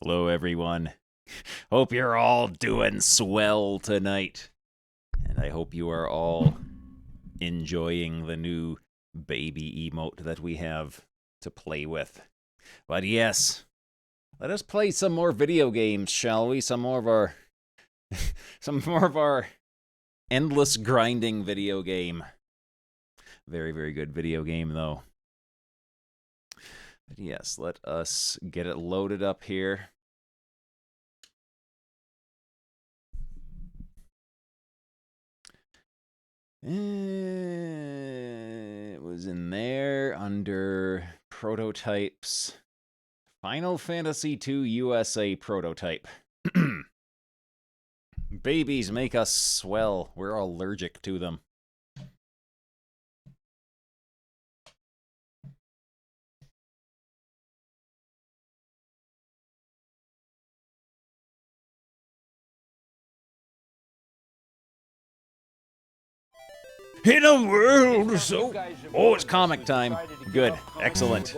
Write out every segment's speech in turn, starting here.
Hello, everyone. Hope you're all doing swell tonight. And I hope you are all enjoying the new baby emote that we have to play with. But yes, let us play some more video games, shall we? Some more of our endless grinding video game. Very, very good video game, though. But yes, let us get it loaded up here. It was in there under prototypes. Final Fantasy II USA prototype. Babies make us swell. We're allergic to them. In a world so... Oh, it's comic time. Good. Excellent.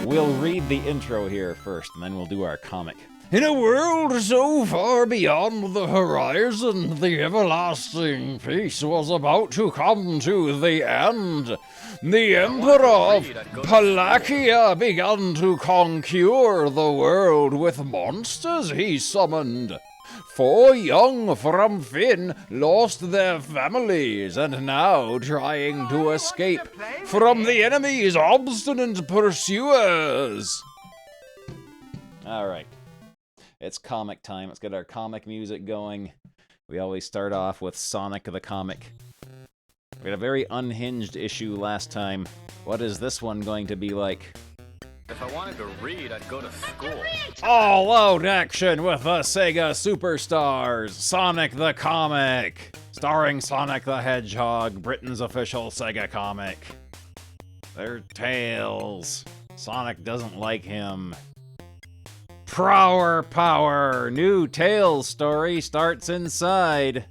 We'll read the intro here first, and then we'll do our comic. In a world so far beyond the horizon, the everlasting peace was about to come to the end. The Emperor of Palakia began to conquer the world with monsters he summoned. 4 young from Finn lost their families and now trying to escape from the enemy's obstinate pursuers. All right. It's comic time. Let's get our comic music going. We always start off with Sonic the Comic. We had a very unhinged issue last time. What is this one going to be like? If I wanted to read, I'd go to school. All out action with the Sega Superstars, Sonic the Comic, starring Sonic the Hedgehog, Britain's official Sega comic. Their Tails. Sonic doesn't like him. Prower Power, new Tails story starts inside.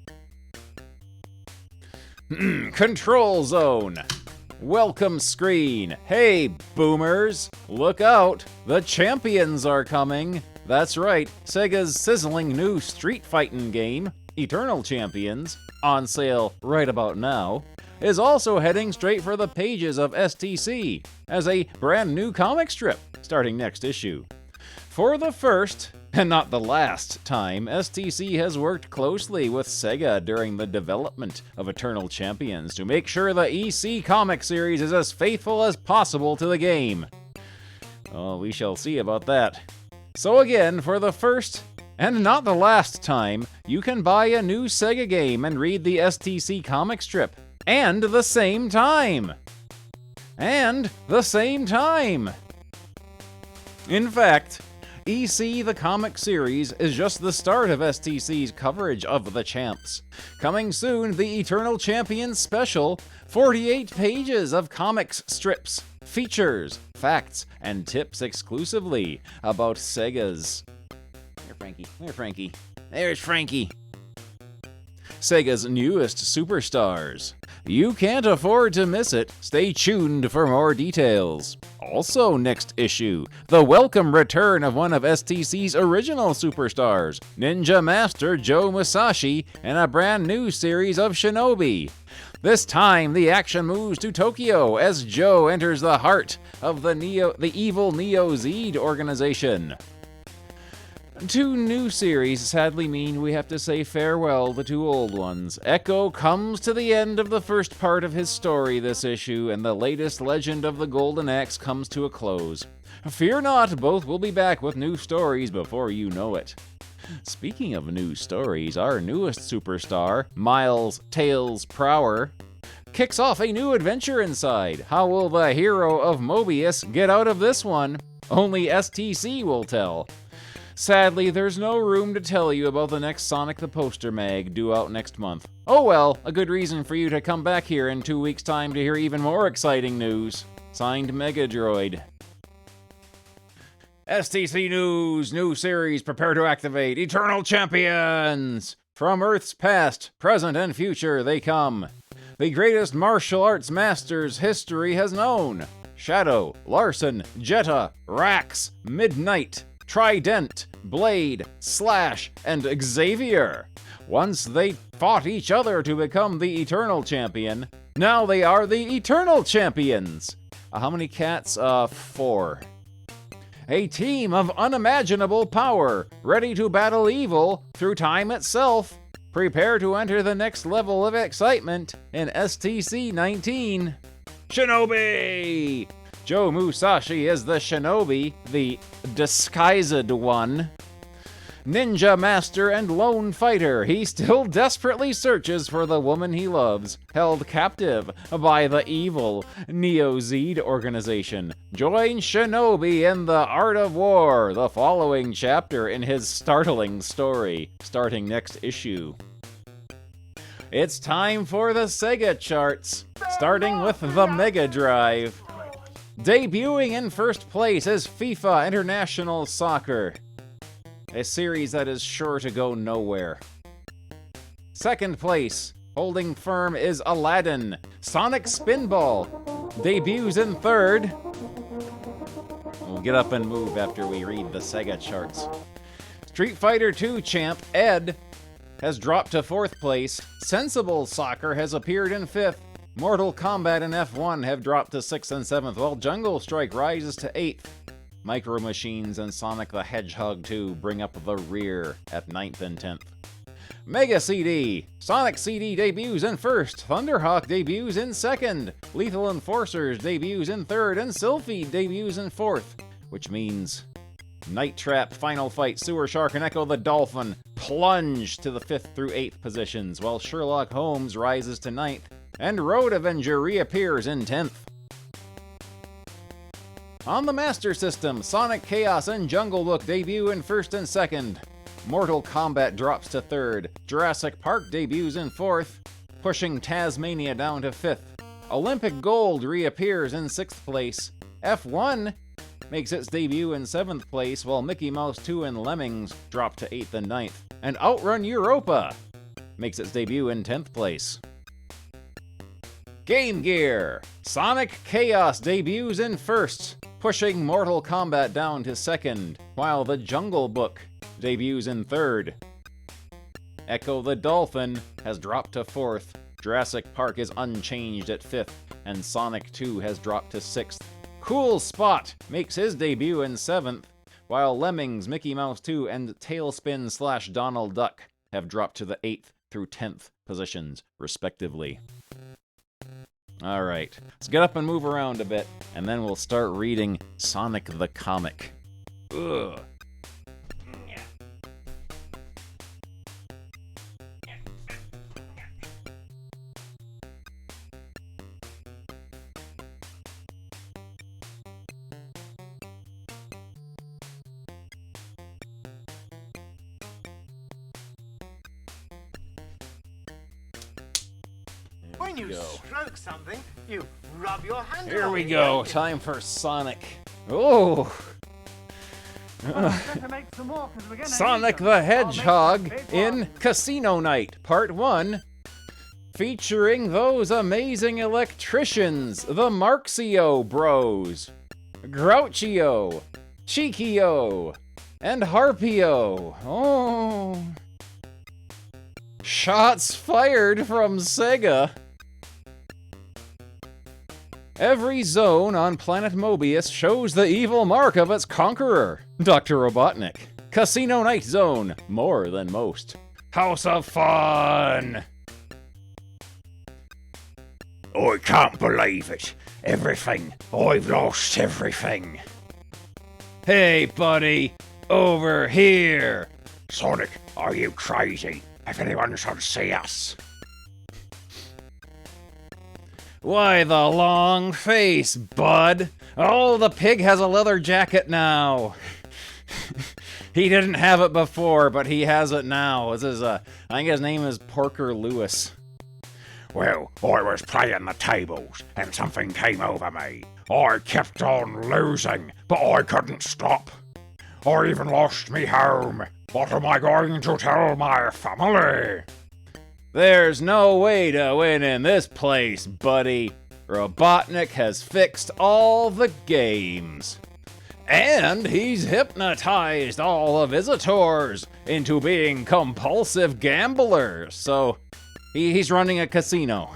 Control Zone. Welcome screen. Hey, boomers, look out. The champions are coming. That's right, Sega's sizzling new street fighting game, Eternal Champions, on sale right about now, is also heading straight for the pages of STC as a brand new comic strip starting next issue. For the first, and not the last time, STC has worked closely with Sega during the development of Eternal Champions to make sure the EC comic series is as faithful as possible to the game. Oh, we shall see about that. So again, for the first, and not the last time, you can buy a new Sega game and read the STC comic strip. And the same time! And the same time! In fact, EC the comic series is just the start of STC's coverage of the champs. Coming soon, the Eternal Champions special, 48 pages of comics strips, features, facts, and tips exclusively about Sega's... There, Frankie. There, Frankie. There's Frankie. Sega's newest superstars. You can't afford to miss it. Stay tuned for more details. Also next issue, the welcome return of one of STC's original superstars, Ninja Master Joe Musashi, in a brand new series of Shinobi. This time, the action moves to Tokyo as Joe enters the heart of the evil Neo-Zed organization. 2 new series sadly mean we have to say farewell to 2 old ones. Echo comes to the end of the first part of his story this issue, and the latest Legend of the Golden Axe comes to a close. Fear not, both will be back with new stories before you know it. Speaking of new stories, our newest superstar, Miles Tails Prower, kicks off a new adventure inside. How will the hero of Mobius get out of this one? Only STC will tell. Sadly, there's no room to tell you about the next Sonic the Poster mag due out next month. Oh well, a good reason for you to come back here in 2 weeks' time to hear even more exciting news. Signed, Megadroid. STC News! New series, prepare to activate. Eternal Champions! From Earth's past, present, and future, they come. The greatest martial arts masters history has known. Shadow, Larson, Jetta, Rax, Midnight, Trident, Blade, Slash, and Xavier. Once they fought each other to become the Eternal Champion, now they are the Eternal Champions. How many cats? 4. A team of unimaginable power, ready to battle evil through time itself. Prepare to enter the next level of excitement in STC 19. Shinobi! Joe Musashi is the Shinobi, the disguised one. Ninja master and lone fighter, he still desperately searches for the woman he loves, held captive by the evil Neo-Zed organization. Join Shinobi in the Art of War, the following chapter in his startling story, starting next issue. It's time for the Sega charts, starting with the Mega Drive. Debuting in first place is FIFA International Soccer, a series that is sure to go nowhere. Second place, holding firm, is Aladdin. Sonic Spinball debuts in third. We'll get up and move after we read the Sega charts. Street Fighter II champ Ed has dropped to fourth place. Sensible Soccer has appeared in fifth. Mortal Kombat and F1 have dropped to 6th and 7th, while Jungle Strike rises to 8th. Micro Machines and Sonic the Hedgehog 2 bring up the rear at 9th and 10th. Mega CD! Sonic CD debuts in first, Thunderhawk debuts in second, Lethal Enforcers debuts in third, and Sylphie debuts in fourth, which means Night Trap, Final Fight, Sewer Shark, and Echo the Dolphin plunge to the 5th through 8th positions, while Sherlock Holmes rises to 9th, and Road Avenger reappears in 10th. On the Master System, Sonic Chaos and Jungle Book debut in first and second. Mortal Kombat drops to third. Jurassic Park debuts in fourth, pushing Tasmania down to fifth. Olympic Gold reappears in sixth place. F1 makes its debut in seventh place, while Mickey Mouse 2 and Lemmings drop to 8th and 9th. And Outrun Europa makes its debut in 10th place. Game Gear! Sonic Chaos debuts in first, pushing Mortal Kombat down to second, while the Jungle Book debuts in third. Echo the Dolphin has dropped to fourth, Jurassic Park is unchanged at fifth, and Sonic 2 has dropped to sixth. Cool Spot makes his debut in seventh, while Lemmings, Mickey Mouse 2, and Tailspin / Donald Duck have dropped to the 8th through 10th positions, respectively. Alright, let's get up and move around a bit, and then we'll start reading Sonic the Comic. Ugh. When you stroke something, you rub your hand. Here we go. Time for Sonic. Oh! Sonic the Hedgehog in Casino Night, Part 1. Featuring those amazing electricians, the Marxio Bros. Grouchio, Cheekio, and Harpio. Oh. Shots fired from Sega. Every zone on planet Mobius shows the evil mark of its conqueror, Dr. Robotnik. Casino Night Zone, more than most. House of Fun! I can't believe it. Everything. I've lost everything. Hey, buddy. Over here. Sonic, are you crazy? If anyone should see us. Why the long face, bud? Oh, the pig has a leather jacket now. He didn't have it before, but he has it now. This is I think his name is Porker Lewis. Well, I was playing the tables, and something came over me. I kept on losing, but I couldn't stop. I even lost me home. What am I going to tell my family? There's no way to win in this place, buddy. Robotnik has fixed all the games. And he's hypnotized all the visitors into being compulsive gamblers. So he's running a casino.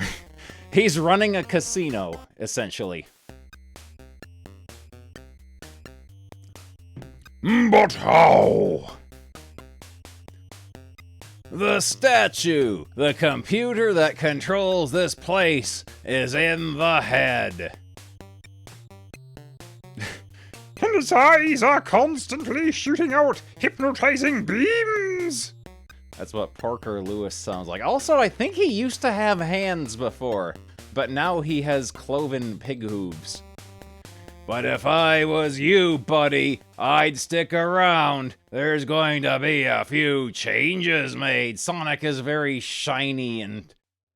He's running a casino, essentially. But how? The statue, the computer that controls this place, is in the head. And his eyes are constantly shooting out hypnotizing beams. That's what Parker Lewis sounds like. Also, I think he used to have hands before, but now he has cloven pig hooves. But if I was you, buddy, I'd stick around. There's going to be a few changes made. Sonic is very shiny and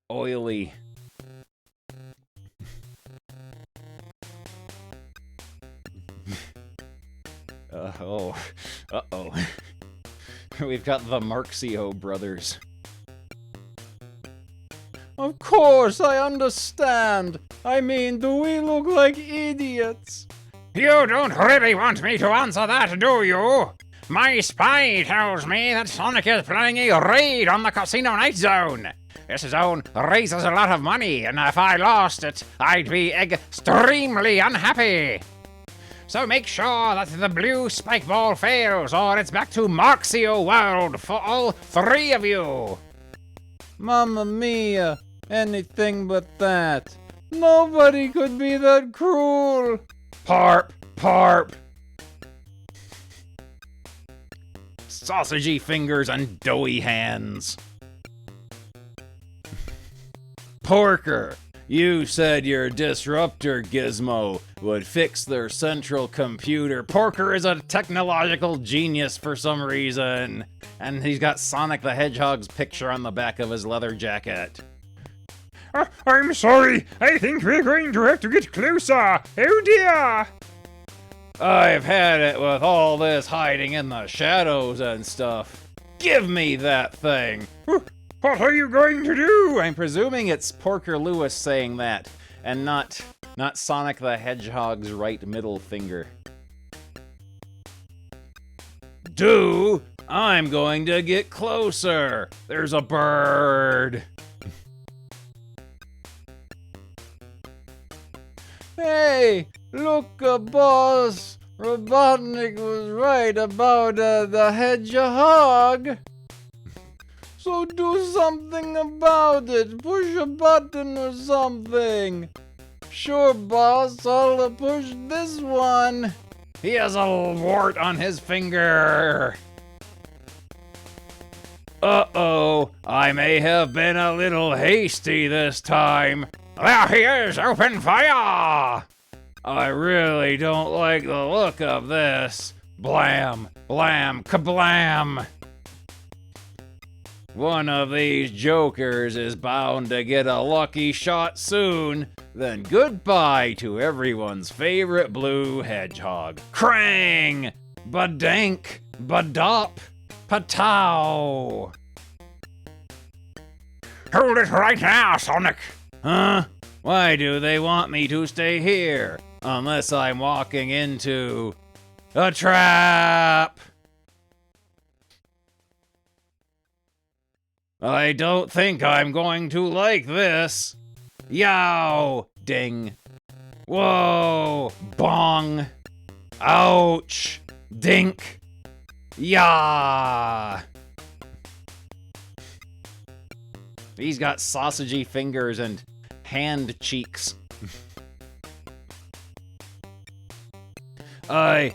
oily. Uh-oh. We've got the Marxio brothers. Of course, I understand. I mean, do we look like idiots? You don't really want me to answer that, do you? My spy tells me that Sonic is planning a raid on the Casino Night Zone. This zone raises a lot of money, and if I lost it, I'd be extremely unhappy. So make sure that the blue spike ball fails, or it's back to Marxio World for all three of you. Mamma mia, anything but that. Nobody could be that cruel. Parp, parp. Sausagey fingers and doughy hands. Porker, you said your disruptor gizmo would fix their central computer. Porker is a technological genius for some reason. And he's got Sonic the Hedgehog's picture on the back of his leather jacket. I'm sorry. I think we're going to have to get closer. Oh dear. I've had it with all this hiding in the shadows and stuff. Give me that thing. What are you going to do? I'm presuming it's Porker Lewis saying that, and not Sonic the Hedgehog's right middle finger. I'm going to get closer. There's a bird. Hey, look, boss. Robotnik was right about the hedgehog. So do something about it. Push a button or something. Sure, boss. I'll push this one. He has a wart on his finger. Uh-oh, I may have been a little hasty this time. There he is, open fire! I really don't like the look of this. Blam, blam, kablam. One of these jokers is bound to get a lucky shot soon. Then goodbye to everyone's favorite blue hedgehog. Krang! Badank! Badop! Patow! Hold it right now, Sonic! Huh? Why do they want me to stay here? Unless I'm walking into a trap! I don't think I'm going to like this. Yow! Ding. Whoa! Bong! Ouch! Dink! Yah! He's got sausagey fingers and hand cheeks. I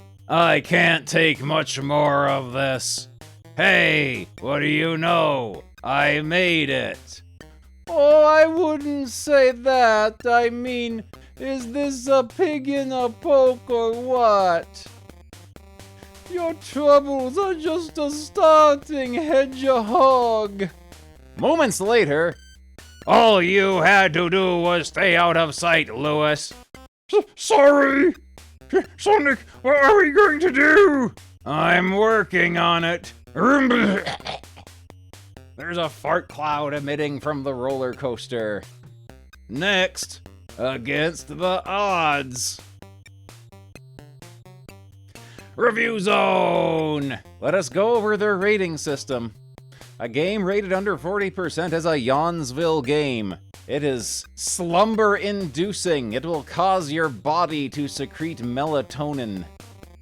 can't take much more of this. Hey, what do you know? I made it. Oh, I wouldn't say that. I mean, is this a pig in a poke or what? Your troubles are just a starting, hedgehog. Moments later, all you had to do was stay out of sight, Lewis. Sorry! Sonic, what are we going to do? I'm working on it. There's a fart cloud emitting from the roller coaster. Next, Against the odds. Review Zone! Let us go over their rating system. A game rated under 40% is a Yawnsville game. It is slumber-inducing. It will cause your body to secrete melatonin,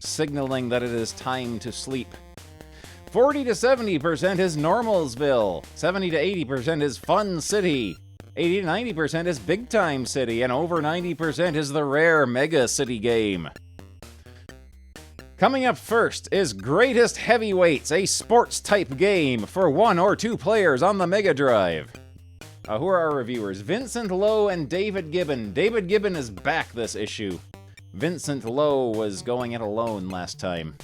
signaling that it is time to sleep. 40 to 70% is Normalsville. 70 to 80% is Fun City. 80 to 90% is Big Time City. And over 90% is the rare Mega City game. Coming up first is Greatest Heavyweights, a sports-type game for 1 or 2 players on the Mega Drive. Who are our reviewers? Vincent Lowe and David Gibbon. David Gibbon is back this issue. Vincent Lowe was going it alone last time.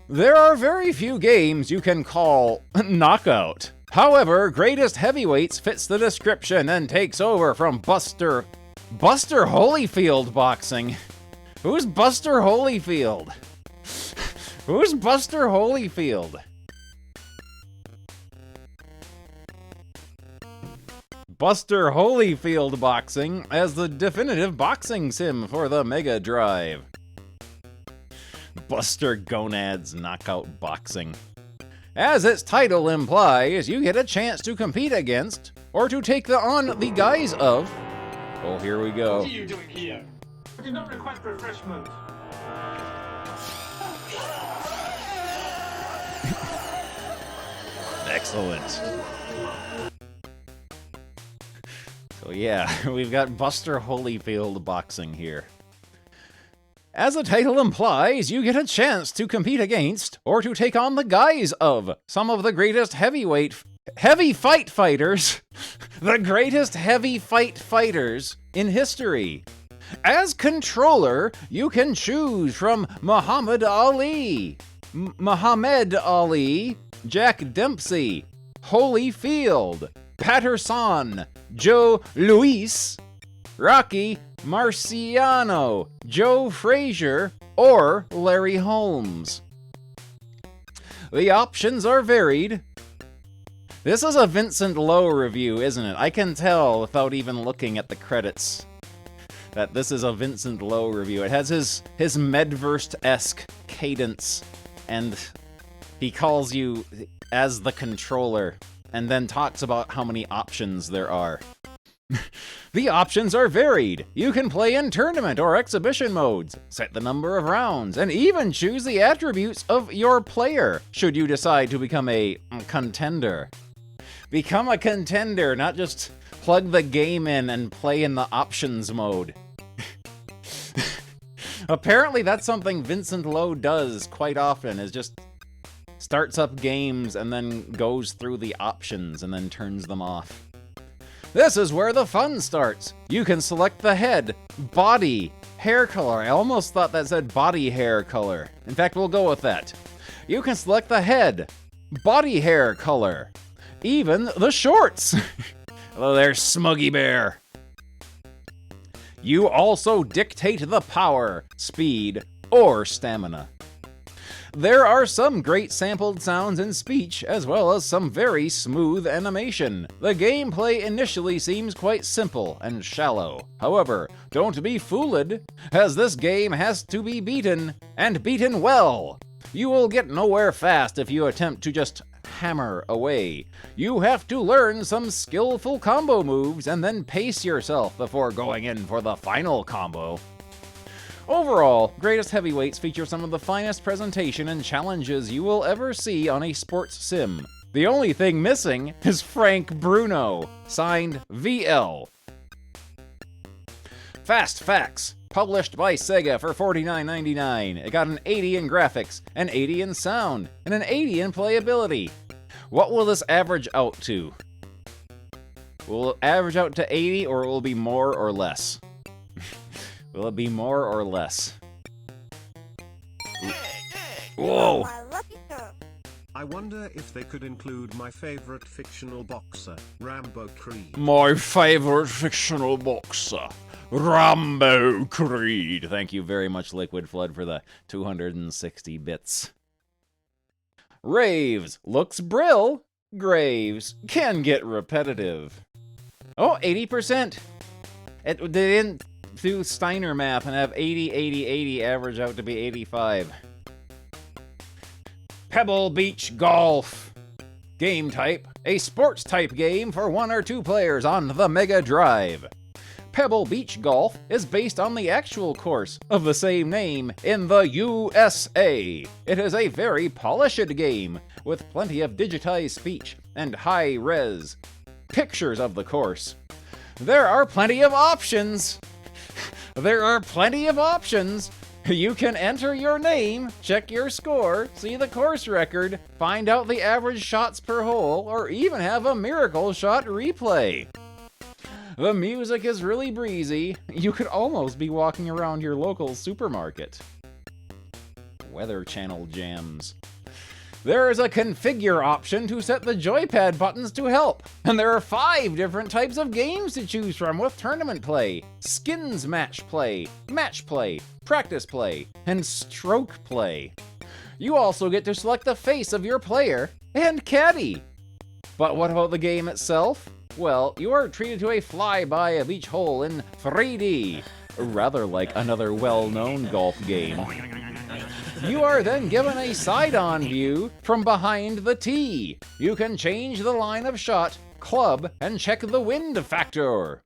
There are very few games you can call knockout. However, Greatest Heavyweights fits the description and takes over from Buster Holyfield boxing. Who's Buster Holyfield? Who's Buster Holyfield? Buster Holyfield boxing as the definitive boxing sim for the Mega Drive. Buster Gonads Knockout Boxing. As its title implies, you get a chance to compete against, or to take on the guise of... Oh, here we go. What are you doing here? I did not request refreshment. Excellent. So yeah, we've got Buster Holyfield boxing here. As the title implies, you get a chance to compete against, or to take on the guise of, some of the greatest heavy fight fighters, the greatest heavy fight fighters in history. As controller, you can choose from Muhammad Ali, Jack Dempsey, Holyfield, Patterson, Joe Louis, Rocky Marciano, Joe Frazier, or Larry Holmes. The options are varied. This is a Vincent Lowe review, isn't it? I can tell without even looking at the credits that this is a Vincent Lowe review. It has his Medverse-esque cadence, and he calls you as the controller, and then talks about how many options there are. The options are varied. You can play in tournament or exhibition modes, set the number of rounds, and even choose the attributes of your player, should you decide to become a contender. Become a contender, not just plug the game in and play in the options mode. Apparently that's something Vincent Lowe does quite often, is just starts up games and then goes through the options and then turns them off. This is where the fun starts. You can select the head, body, hair color. I almost thought that said body hair color. In fact, we'll go with that. You can select the head, body hair color, even the shorts. Hello there, Smuggy Bear. You also dictate the power, speed, or stamina. There are some great sampled sounds and speech, as well as some very smooth animation. The gameplay initially seems quite simple and shallow. However, don't be fooled, as this game has to be beaten, and beaten well. You will get nowhere fast if you attempt to just hammer away. You have to learn some skillful combo moves and then pace yourself before going in for the final combo. Overall, Greatest Heavyweights feature some of the finest presentation and challenges you will ever see on a sports sim. The only thing missing is Frank Bruno, signed VL. Fast Facts, published by Sega for $49.99. It got an 80 in graphics, an 80 in sound, and an 80 in playability. What will this average out to? Will it average out to 80, or will it be more or less? Will it be more or less? Whoa! I wonder if they could include my favorite fictional boxer, Rambo Creed. My favorite fictional boxer, Rambo Creed. Thank you very much, Liquid Flood, for the 260 bits. Raves looks brill. Graves can get repetitive. Oh, 80%. They didn't do Steiner math and have 80, 80, 80 average out to be 85. Pebble Beach Golf. Game type, a sports type game for 1 or 2 players on the Mega Drive. Pebble Beach Golf is based on the actual course of the same name in the USA. It is a very polished game with plenty of digitized speech and high-res pictures of the course. There are plenty of options. You can enter your name, check your score, see the course record, find out the average shots per hole, or even have a miracle shot replay. The music is really breezy. You could almost be walking around your local supermarket. Weather Channel jams. There is a configure option to set the joypad buttons to help, and there are 5 different types of games to choose from with tournament play, skins match play, practice play, and stroke play. You also get to select the face of your player and caddy. But what about the game itself? Well, you are treated to a flyby of each hole in 3D, rather like another well-known golf game. You are then given a side-on view from behind the tee. You can change the line of shot, club, and check the wind factor.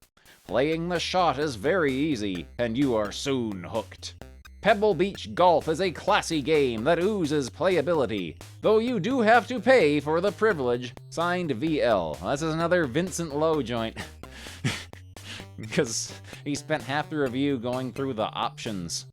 Playing the shot is very easy, and you are soon hooked. Pebble Beach Golf is a classy game that oozes playability, though you do have to pay for the privilege. Signed VL. This is another Vincent Lowe joint. Because he spent half the review going through the options.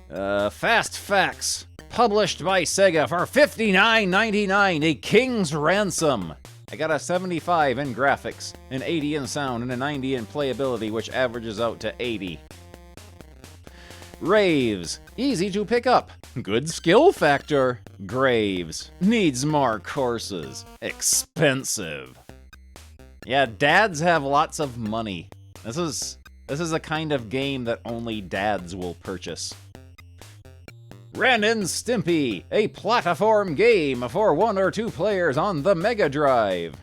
Fast Facts. Published by Sega for $59.99, A King's Ransom. I got a 75 in graphics, an 80 in sound, and a 90 in playability, which averages out to 80. Raves. Easy to pick up. Good skill factor. Graves. Needs more courses. Expensive. Yeah, dads have lots of money. This is a kind of game that only dads will purchase. Ren and Stimpy, a platform game for 1 or 2 players on the Mega Drive.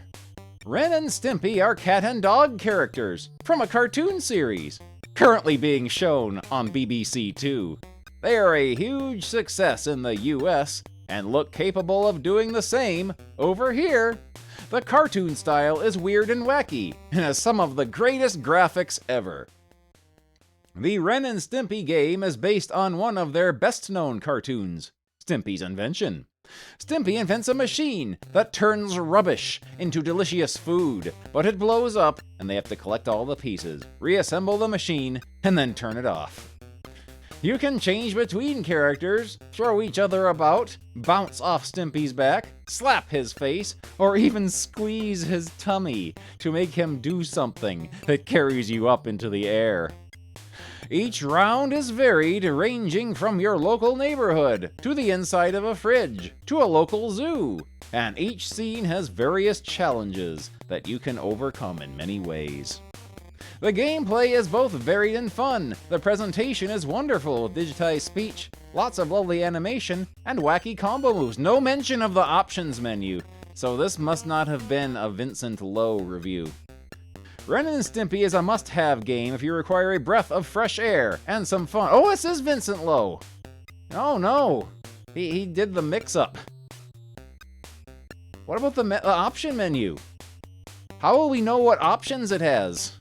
Ren and Stimpy are cat and dog characters from a cartoon series, currently being shown on BBC Two. They are a huge success in the US and look capable of doing the same over here. The cartoon style is weird and wacky and has some of the greatest graphics ever. The Ren and Stimpy game is based on one of their best-known cartoons, Stimpy's Invention. Stimpy invents a machine that turns rubbish into delicious food, but it blows up and they have to collect all the pieces, reassemble the machine, and then turn it off. You can change between characters, throw each other about, bounce off Stimpy's back, slap his face, or even squeeze his tummy to make him do something that carries you up into the air. Each round is varied, ranging from your local neighborhood, to the inside of a fridge, to a local zoo, and each scene has various challenges that you can overcome in many ways. The gameplay is both varied and fun. The presentation is wonderful with digitized speech, lots of lovely animation, and wacky combo moves. No mention of the options menu, so this must not have been a Vincent Lowe review. Ren and Stimpy is a must-have game if you require a breath of fresh air and some fun. Oh, this is Vincent Lowe. Oh no, he did the mix-up. What about the option menu? How will we know what options it has?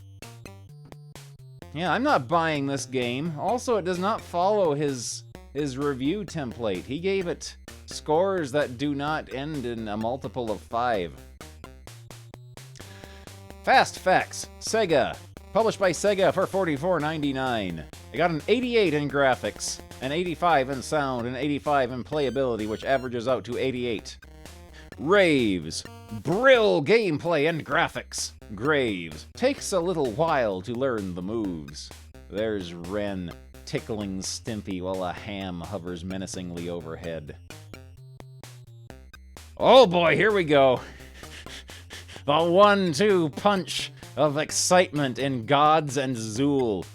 Yeah, I'm not buying this game. Also, it does not follow his review template. He gave it scores that do not end in a multiple of 5. Fast Facts, Sega. Published by Sega for $44.99. I got an 88 in graphics, an 85 in sound, and 85 in playability, which averages out to 88. Raves. Brill gameplay and graphics. Graves. Takes a little while to learn the moves. There's Ren tickling Stimpy while a ham hovers menacingly overhead. Oh boy, here we go. The 1-2 punch of excitement in Gods and Zool.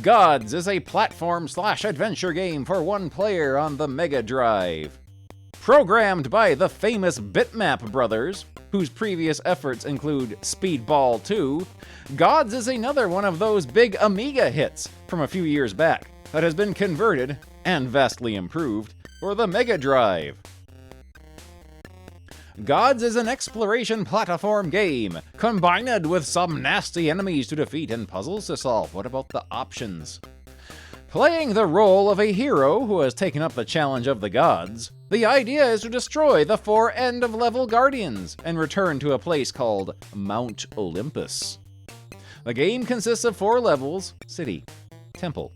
Gods is a platform/adventure game for 1 player on the Mega Drive. Programmed by the famous Bitmap brothers, whose previous efforts include Speedball 2, Gods is another one of those big Amiga hits from a few years back that has been converted, and vastly improved, for the Mega Drive. Gods is an exploration platform game, combined with some nasty enemies to defeat and puzzles to solve. What about the options? Playing the role of a hero who has taken up the challenge of the gods, the idea is to destroy the 4 end-of-level guardians and return to a place called Mount Olympus. The game consists of 4 levels: City, Temple,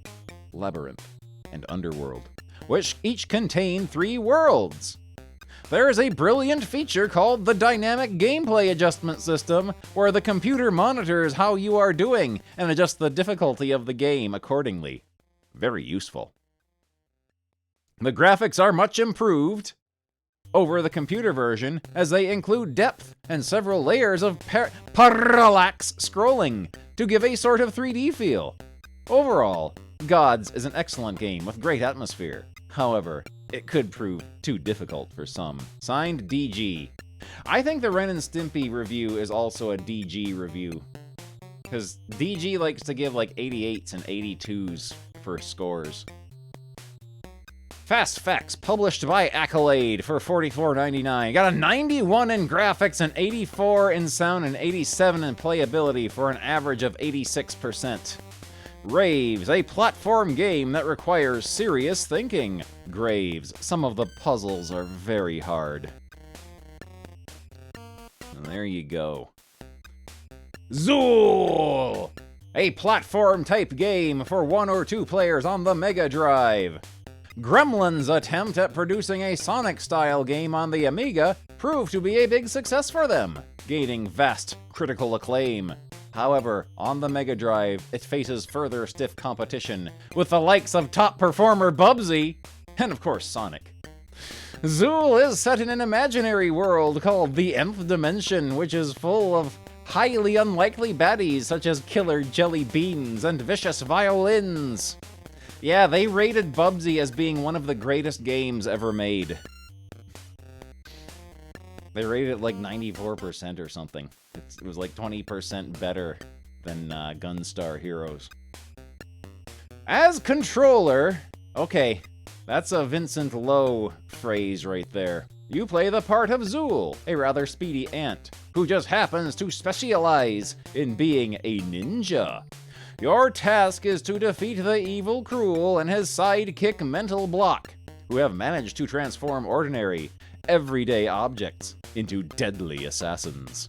Labyrinth, and Underworld, which each contain 3 worlds. There is a brilliant feature called the Dynamic Gameplay Adjustment System, where the computer monitors how you are doing and adjusts the difficulty of the game accordingly. Very useful. The graphics are much improved over the computer version, as they include depth and several layers of parallax scrolling to give a sort of 3D feel. Overall, Gods is an excellent game with great atmosphere. However, it could prove too difficult for some. Signed, DG. I think the Ren and Stimpy review is also a DG review, because DG likes to give like 88s and 82s for scores. Fast Facts, published by Accolade for $44.99. Got a 91 in graphics, and 84 in sound, and 87 in playability for an average of 86%. Graves, a platform game that requires serious thinking. Graves, some of the puzzles are very hard. And there you go. Zool! A platform-type game for 1 or 2 players on the Mega Drive. Gremlin's attempt at producing a Sonic-style game on the Amiga proved to be a big success for them, gaining vast critical acclaim. However, on the Mega Drive, it faces further stiff competition with the likes of top performer Bubsy, and of course Sonic. Zool is set in an imaginary world called the Nth Dimension, which is full of highly unlikely baddies such as killer jelly beans and vicious violins. Yeah, they rated Bubsy as being one of the greatest games ever made. They rated it like 94% or something. It was like 20% better than Gunstar Heroes. As controller, okay, that's a Vincent Lowe phrase right there. You play the part of Zool, a rather speedy ant, who just happens to specialize in being a ninja. Your task is to defeat the evil Cruel and his sidekick Mental Block, who have managed to transform ordinary, everyday objects into deadly assassins.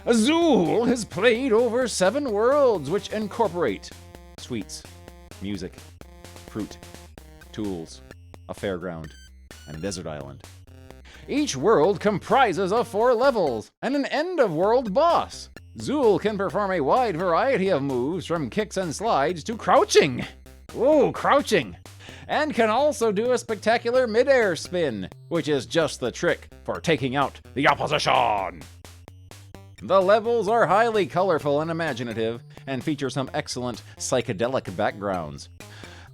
Zool has played over 7 worlds, which incorporate sweets, music, fruit, tools, a fairground, and a desert island. Each world comprises of 4 levels and an end-of-world boss. Zool can perform a wide variety of moves, from kicks and slides to crouching. Ooh, crouching! And can also do a spectacular mid-air spin, which is just the trick for taking out the opposition. The levels are highly colorful and imaginative, and feature some excellent psychedelic backgrounds.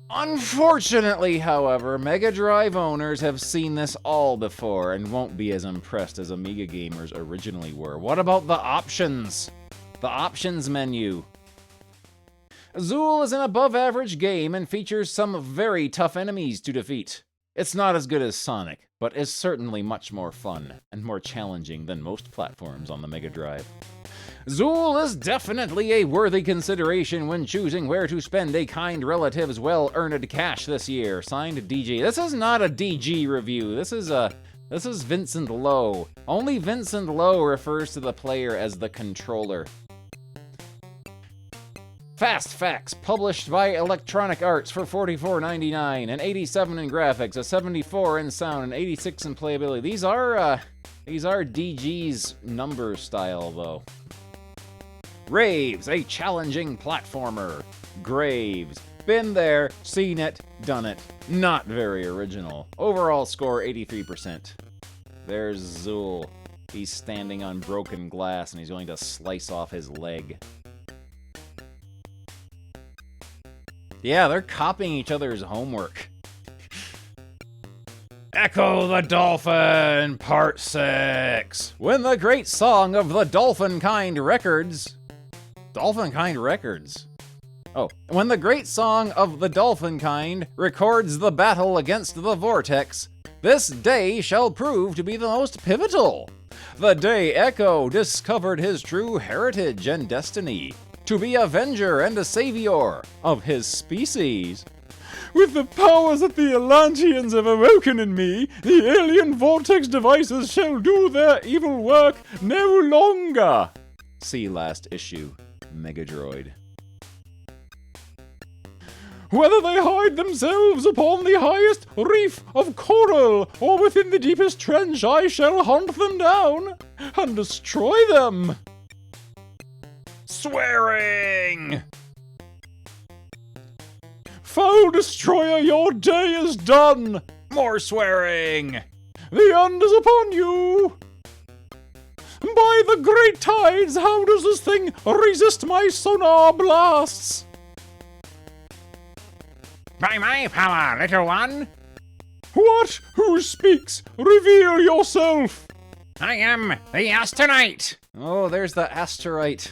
Unfortunately, however, Mega Drive owners have seen this all before and won't be as impressed as Amiga gamers originally were. What about the options? The options menu. Zool is an above-average game and features some very tough enemies to defeat. It's not as good as Sonic, but is certainly much more fun and more challenging than most platforms on the Mega Drive. Zool is definitely a worthy consideration when choosing where to spend a kind relative's well-earned cash this year. Signed, DG. This is not a DG review. This is Vincent Lowe. Only Vincent Lowe refers to the player as the controller. Fast Facts, published by Electronic Arts for $44.99, an 87 in graphics, a 74 in sound, and 86 in playability. These are DG's number style, though. Graves, a challenging platformer. Graves, been there, seen it, done it. Not very original. Overall score 83%. There's Zool. He's standing on broken glass and he's going to slice off his leg. Yeah, they're copying each other's homework. Echo the Dolphin, Part 6. When the great song of the Dolphin-kind records... Dolphin-kind records? Oh, when the great song of the Dolphin-kind records the battle against the vortex, this day shall prove to be the most pivotal. The day Echo discovered his true heritage and destiny, to be avenger and a savior of his species. With the powers that the Atlanteans have awoken in me, the alien vortex devices shall do their evil work no longer. See last issue, Megadroid. Whether they hide themselves upon the highest reef of coral or within the deepest trench, I shall hunt them down and destroy them. Swearing! Foul destroyer, your day is done! More swearing! The end is upon you! By the great tides, how does this thing resist my sonar blasts? By my power, little one. What? Who speaks? Reveal yourself! I am the Asterite. Oh, there's the Asterite.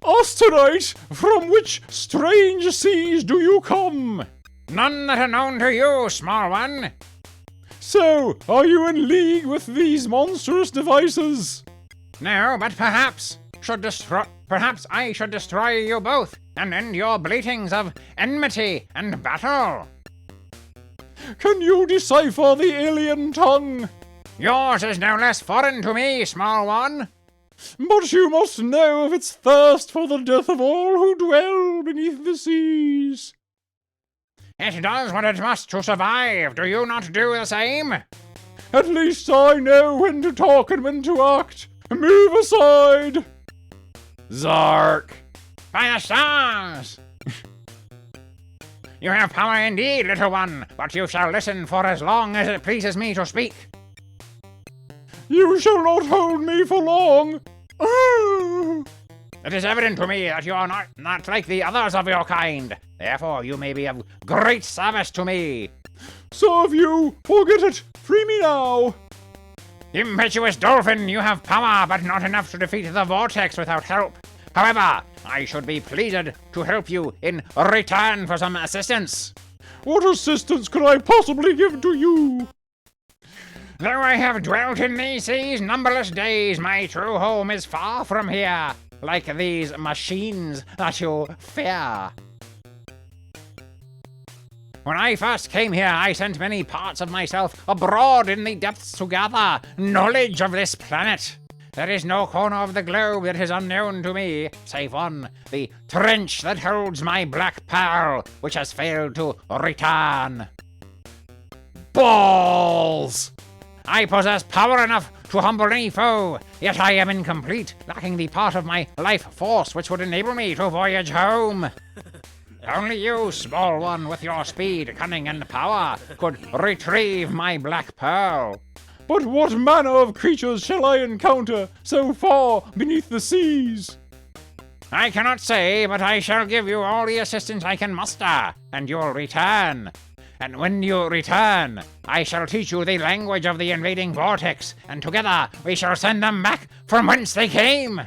Asterite, from which strange seas do you come? None that are known to you, small one. So, are you in league with these monstrous devices? No, but perhaps I should destroy you both and end your bleatings of enmity and battle. Can you decipher the alien tongue? Yours is no less foreign to me, small one. But you must know of its thirst for the death of all who dwell beneath the seas. It does what it must to survive. Do you not do the same? At least I know when to talk and when to act. Move aside! Zark! By the stars! You have power indeed, little one, but you shall listen for as long as it pleases me to speak. You shall not hold me for long! It is evident to me that you are not like the others of your kind. Therefore, you may be of great service to me. Serve you! Forget it! Free me now! Impetuous dolphin, you have power, but not enough to defeat the vortex without help. However, I should be pleased to help you in return for some assistance. What assistance could I possibly give to you? Though I have dwelt in these seas numberless days, my true home is far from here, like these machines that you fear. When I first came here, I sent many parts of myself abroad in the depths to gather knowledge of this planet. There is no corner of the globe that is unknown to me, save one, the trench that holds my black pearl, which has failed to return. Balls! I possess power enough to humble any foe, yet I am incomplete, lacking the part of my life force which would enable me to voyage home. Only you, small one, with your speed, cunning, and power, could retrieve my black pearl. But what manner of creatures shall I encounter so far beneath the seas? I cannot say, but I shall give you all the assistance I can muster, and you'll return. And when you return, I shall teach you the language of the invading vortex, and together we shall send them back from whence they came.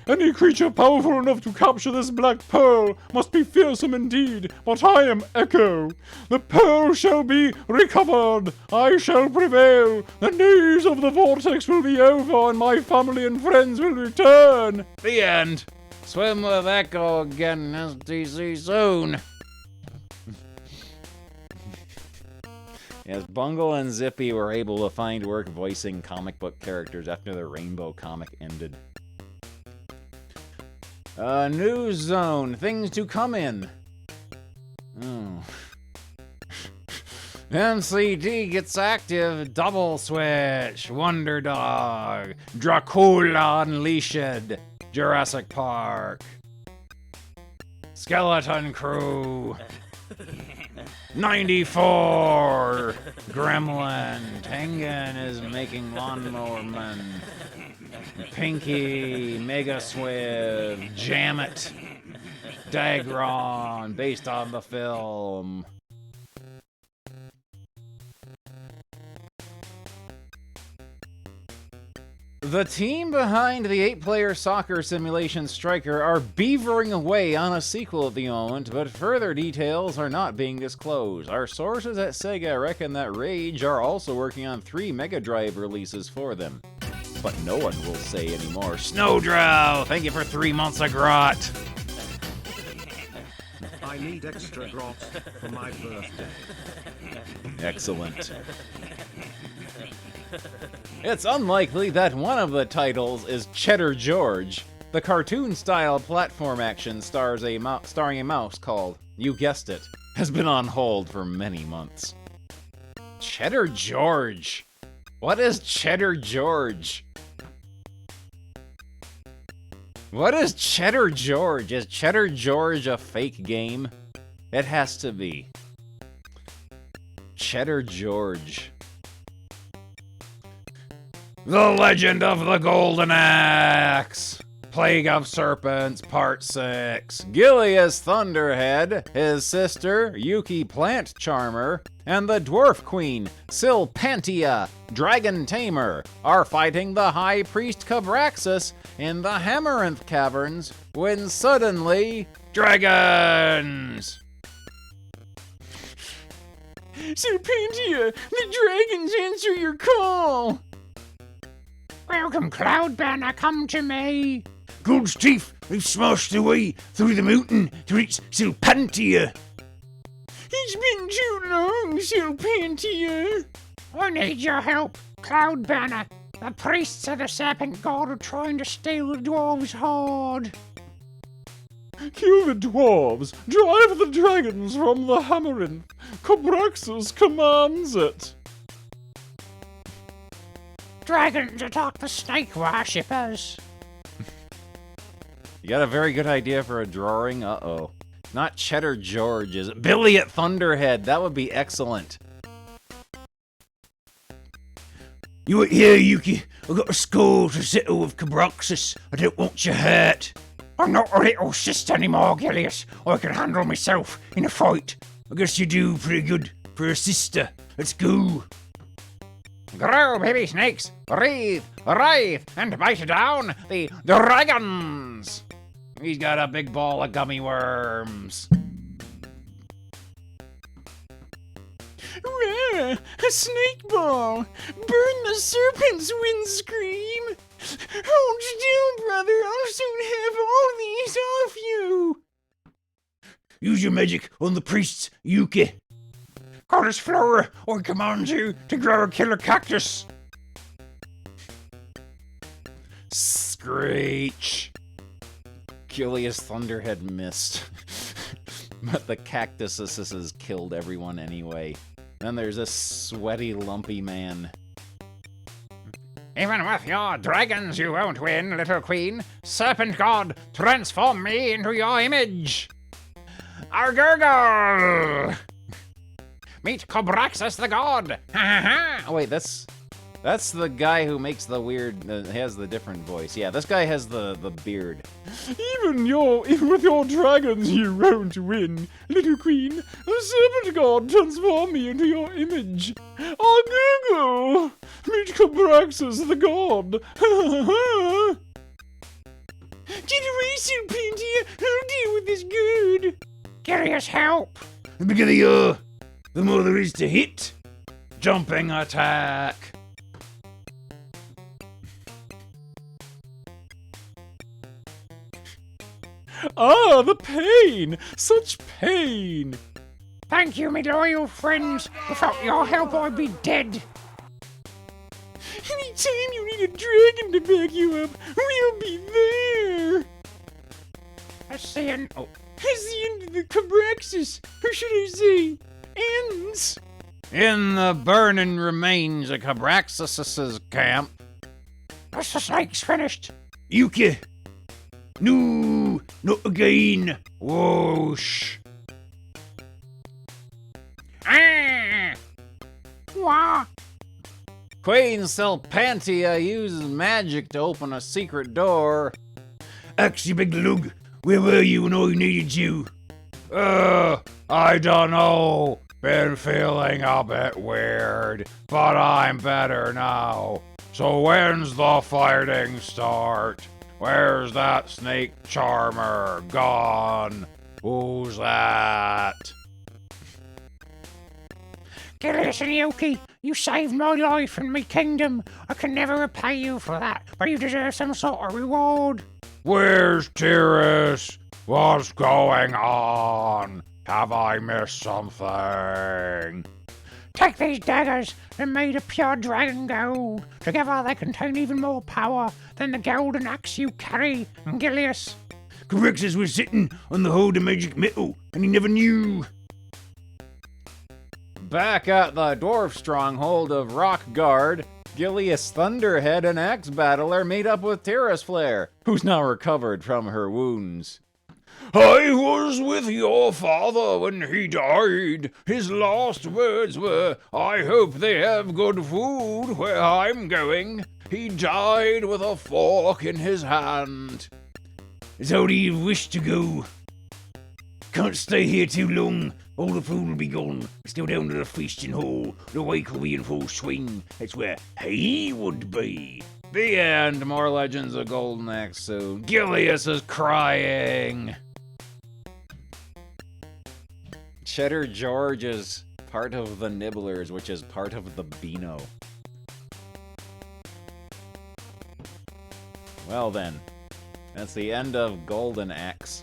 Any creature powerful enough to capture this black pearl must be fearsome indeed, but I am Echo. The pearl shall be recovered. I shall prevail. The days of the vortex will be over, and my family and friends will return. The end. Swim with Echo again, STC soon. Yes, Bungle and Zippy were able to find work voicing comic book characters after the Rainbow comic ended. News Zone. Things to come in. Oh. MCD gets active. Double Switch. Wonder Dog. Dracula Unleashed. Jurassic Park. Skeleton Crew. 94! Gremlin. Tengen is making Lawnmower Men. Pinky. Mega Swift. Jam It. Dagron, based on the film. The team behind the 8-player soccer simulation Striker are beavering away on a sequel at the moment, but further details are not being disclosed. Our sources at Sega reckon that Rage are also working on 3 Mega Drive releases for them. But no one will say anymore. Snowdrow, thank you for 3 months of grot. I need extra grot for my birthday. Excellent. It's unlikely that one of the titles is Cheddar George. The cartoon-style platform action starring a mouse called, you guessed it, has been on hold for many months. Cheddar George. What is Cheddar George? What is Cheddar George? Is Cheddar George a fake game? It has to be. Cheddar George. The Legend of the Golden Axe. Plague of Serpents, Part 6. Gilius Thunderhead, his sister, Yuki Plant Charmer, and the Dwarf Queen, Silpantia, Dragon Tamer, are fighting the High Priest Cabraxus in the Hamaranth Caverns when suddenly, dragons! Silpantia, the dragons answer your call! Welcome, Cloud Banner, come to me. Gold's teeth, they've smashed their way through the mountain to reach Silpantia. It's been too long, Silpantia. I need your help, Cloud Banner. The priests of the Serpent God are trying to steal the dwarves' hoard. Kill the dwarves, drive the dragons from the Hamaranth. Cabraxus commands it. Dragons attack the snake worshippers. You got a very good idea for a drawing? Uh-oh. Not Cheddar George, is it? Billy at Thunderhead, that would be excellent. You wait here, Yuki. I've got a score to settle with Cabraxus. I don't want your hurt. I'm not a little sister anymore, Gilius. I can handle myself in a fight. I guess you do pretty good for a sister. Let's go. Grow, baby snakes, writhe, and bite down the dragons! He's got a big ball of gummy worms. Rah, a snake ball! Burn the serpent's windscream! Hold still, brother, I'll soon have all these off you! Use your magic on the priests, Yuki. Goddess Flora, I command you to grow a killer cactus! Screech! Gilius Thunderhead missed. But the cactuses has killed everyone anyway. Then there's a sweaty, lumpy man. Even with your dragons you won't win, little queen. Serpent God, transform me into your image! Argurgle! Meet Cabraxus the God! Ha ha ha! Oh wait, that's the guy who makes the weird, has the different voice. Yeah, this guy has the beard. Even with your dragons you won't win, little queen. The serpent god transform me into your image. I'll Google! Meet Cabraxus the god! Get away, Silpantia! I'll deal with this good! Gilius, help! The bigger the are, the more there is to hit. Jumping attack. Ah, the pain! Such pain! Thank you, me loyal friends. Without your help, I'd be dead. Anytime you need a dragon to back you up, we'll be there! That's the end. Oh. That's the end of the Cabraxus, or should I say, ends. In the burning remains of Cabraxus' camp. That's the snake's finished. Yuki! No, not again! Whoosh! Ah! Wah! Queen Silpantia uses magic to open a secret door. Axe, you big lug. Where were you when I needed you? I don't know. Been feeling a bit weird, but I'm better now. So when's the fighting start? Where's that snake charmer gone? Who's that? Gilius and Yoki, you saved my life and my kingdom. I can never repay you for that, but you deserve some sort of reward. Where's Tyrus? What's going on? Have I missed something? Take these daggers. They're made of pure dragon gold. Together they contain even more power than the golden axe you carry, Gilius. Comix was sitting on the hold of magic metal, and he never knew. Back at the dwarf stronghold of Rockguard, Gilius Thunderhead and Axe Battler meet up with Tyrus Flare, who's now recovered from her wounds. I was with your father when he died. His last words were, I hope they have good food where I'm going. He died with a fork in his hand. Is how do you wish to go? Can't stay here too long. All the food will be gone. Still down to the feasting hall. The wake will be in full swing. It's where he would be. The end. More Legends of Golden Axe soon. Gilius is crying. Cheddar George is part of the Nibblers, which is part of the Beano. Well then, that's the end of Golden Axe.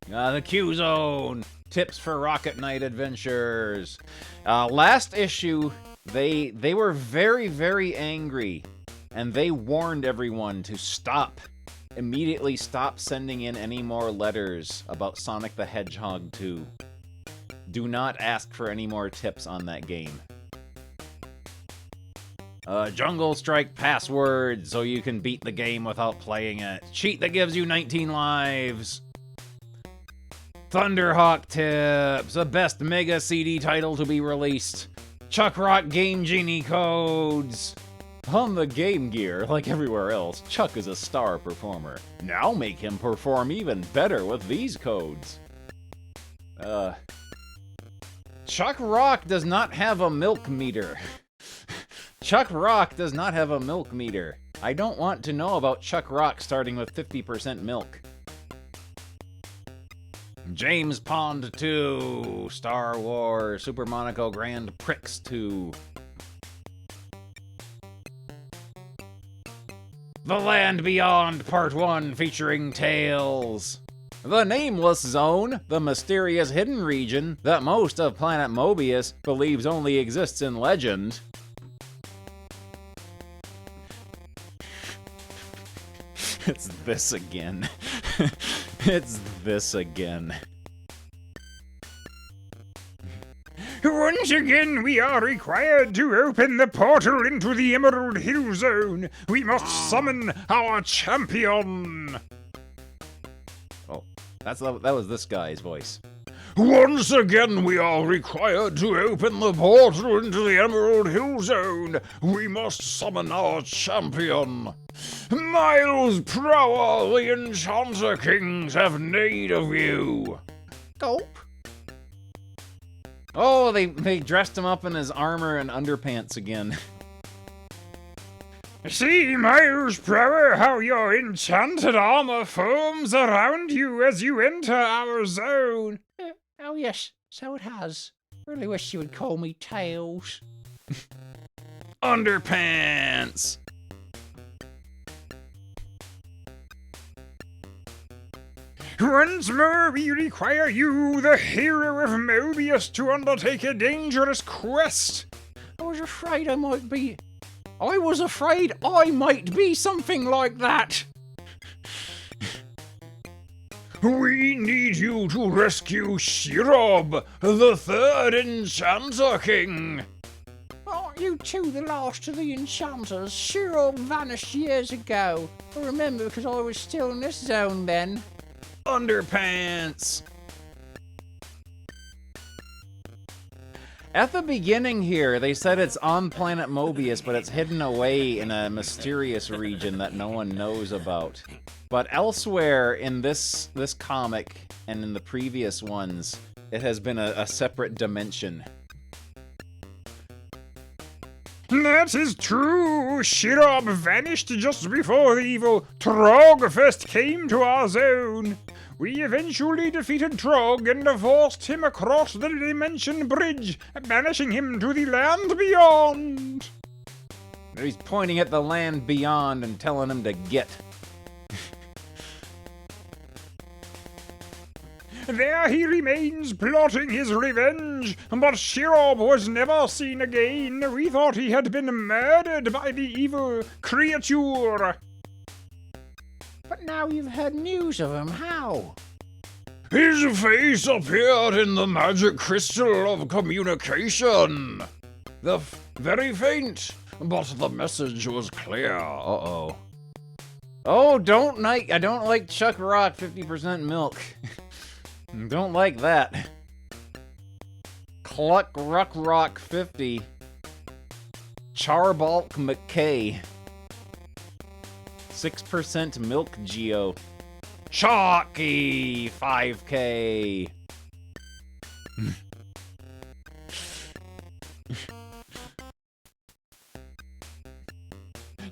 The Q-Zone! Tips for Rocket Knight adventures. Last issue, they were very, very angry, and they warned everyone to immediately stop sending in any more letters about Sonic the Hedgehog 2. Do not ask for any more tips on that game. Jungle Strike password so you can beat the game without playing it. Cheat that gives you 19 lives. Thunderhawk tips, the best Mega CD title to be released. Chuck Rock Game Genie codes. On the Game Gear, like everywhere else, Chuck is a star performer. Now make him perform even better with these codes. Chuck Rock does not have a milk meter. Chuck Rock does not have a milk meter. I don't want to know about Chuck Rock starting with 50% milk. James Pond 2, Star Wars, Super Monaco Grand Prix 2. The Land Beyond Part 1 featuring Tails. The Nameless Zone, the mysterious hidden region that most of Planet Mobius believes only exists in legend. It's this again. It's this again. Once again, we are required to open the portal into the Emerald Hill Zone. We must summon our champion. Oh, that was this guy's voice. Once again, we are required to open the portal into the Emerald Hill Zone. We must summon our champion. Miles Prower, the Enchanter Kings have need of you. Gulp. Oh, they dressed him up in his armor and underpants again. See, Miles Prower, how your enchanted armor foams around you as you enter our zone. Oh yes, so it has. Really wish you would call me Tails. Underpants. Once more, we require you, the hero of Mobius, to undertake a dangerous quest. I was afraid I might be something like that. We need you to rescue Shirob, the third Enchanter King. Aren't you two the last of the enchanters? Shiro vanished years ago. I remember because I was still in this zone then. Underpants. At the beginning here, they said it's on planet Mobius, but it's hidden away in a mysterious region that no one knows about. But elsewhere in this comic, and in the previous ones, it has been a separate dimension. That is true. Shirob vanished just before the evil Trog first came to our zone. We eventually defeated Trog and forced him across the dimension bridge, banishing him to the land beyond. He's pointing at the land beyond and telling him to get. There he remains, plotting his revenge, but Shirob was never seen again. We thought he had been murdered by the evil creature. But now you've heard news of him, how? His face appeared in the magic crystal of communication. Very faint, but the message was clear. Uh-oh. Oh, I don't like Chuck Rock 50% milk. Don't like that. Cluck Ruck Rock 50. Charbalk McKay. 6% milk Geo. Chalky 5K.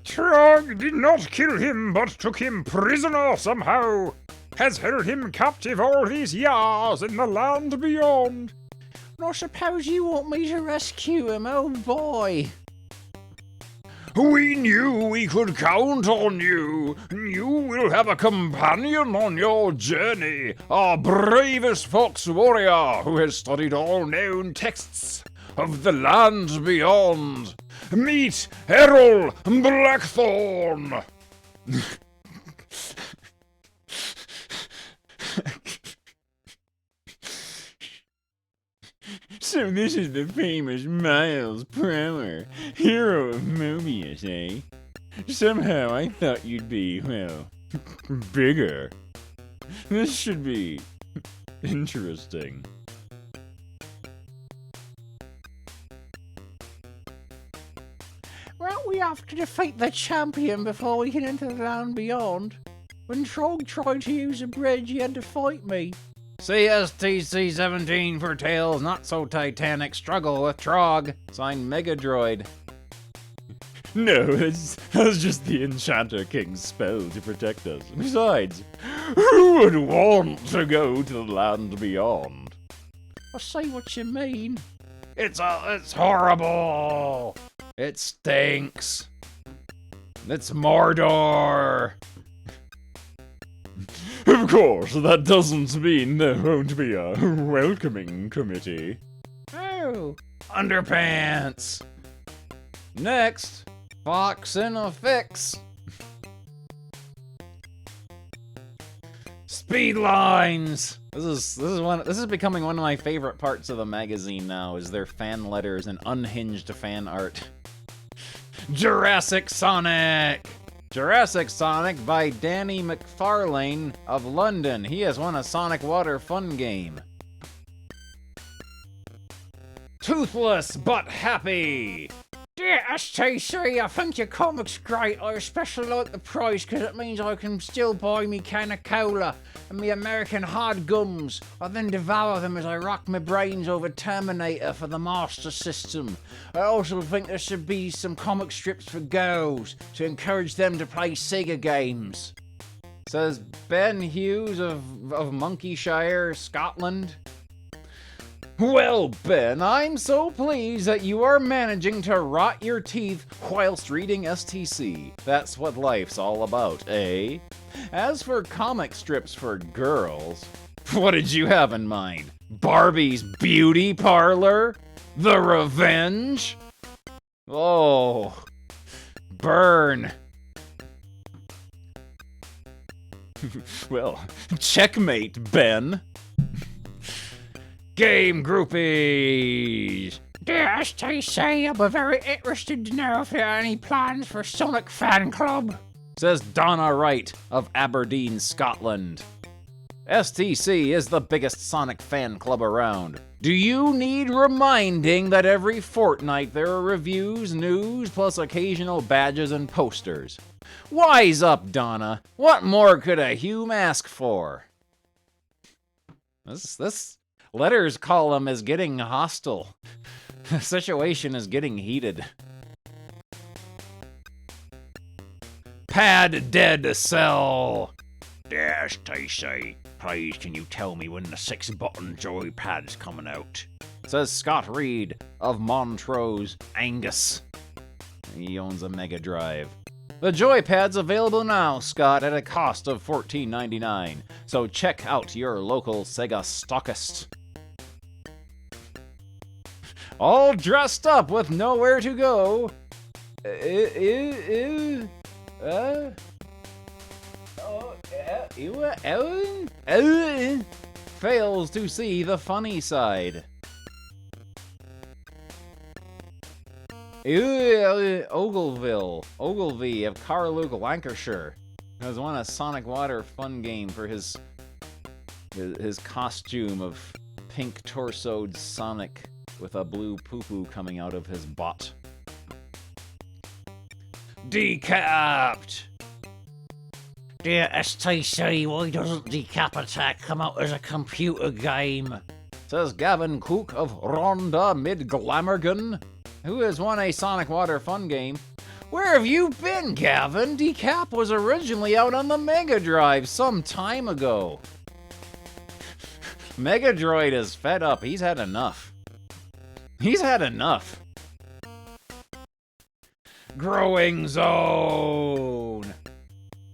Trog did not kill him, but took him prisoner somehow. Has held him captive all these years in the land beyond. I suppose you want me to rescue him, oh boy. We knew we could count on you. You will have a companion on your journey, our bravest fox warrior who has studied all known texts of the land beyond. Meet Errol Blackthorn. So this is the famous Miles Prower, hero of Mobius, eh? Somehow I thought you'd be, well, bigger. This should be interesting. Won't we have to defeat the champion before we can enter the land beyond? When Trog tried to use a bridge, he had to fight me. CSTC-17 for Tails Not So Titanic Struggle with Trog. Signed Megadroid. No, that's just the Enchanter King's spell to protect us. Besides, who would want to go to the land beyond? I see what you mean. It's horrible. It stinks. It's Mordor. Of course, that doesn't mean there won't be a welcoming committee. Oh. Underpants. Next, Fox in a Fix. Speed lines. This is becoming one of my favorite parts of the magazine now, is their fan letters and unhinged fan art. Jurassic Sonic. Jurassic Sonic by Danny McFarlane of London. He has won a Sonic Water Fun game. Toothless but happy. Dear STC, I think your comic's great. I especially like the price because it means I can still buy me can of cola and me American hard gums. I then devour them as I rock my brains over Terminator for the Master System. I also think there should be some comic strips for girls to encourage them to play Sega games. Says Ben Hughes of Monkeyshire, Scotland. Well, Ben, I'm so pleased that you are managing to rot your teeth whilst reading STC. That's what life's all about, eh? As for comic strips for girls, what did you have in mind? Barbie's Beauty Parlor? The Revenge? Oh, burn. Well, checkmate, Ben. Game groupies! Dear STC, I'll be very interested to know if there are any plans for Sonic Fan Club. Says Donna Wright of Aberdeen, Scotland. STC is the biggest Sonic fan club around. Do you need reminding that every fortnight there are reviews, news, plus occasional badges and posters? Wise up, Donna. What more could a Hume ask for? This letters column is getting hostile. The situation is getting heated. Pad dead cell. Yes, TC. Please, can you tell me when the 6-button joypad's coming out? Says Scott Reed of Montrose, Angus. He owns a Mega Drive. The joypad's available now, Scott, at a cost of $14.99. So check out your local Sega stockist. All dressed up with nowhere to go. Fails to see the funny side. Ogilvy of Carluke, Lancashire, has won a Sonic Water fun game for his costume of pink torsoed Sonic with a blue poo-poo coming out of his butt. Decapped! Dear STC, why doesn't Decap Attack come out as a computer game? Says Gavin Cook of Rhondda Mid Glamorgan, who has won a Sonic Water fun game. Where have you been, Gavin? Decap was originally out on the Mega Drive some time ago. Mega Droid is fed up. He's had enough. He's had enough. Growing Zone.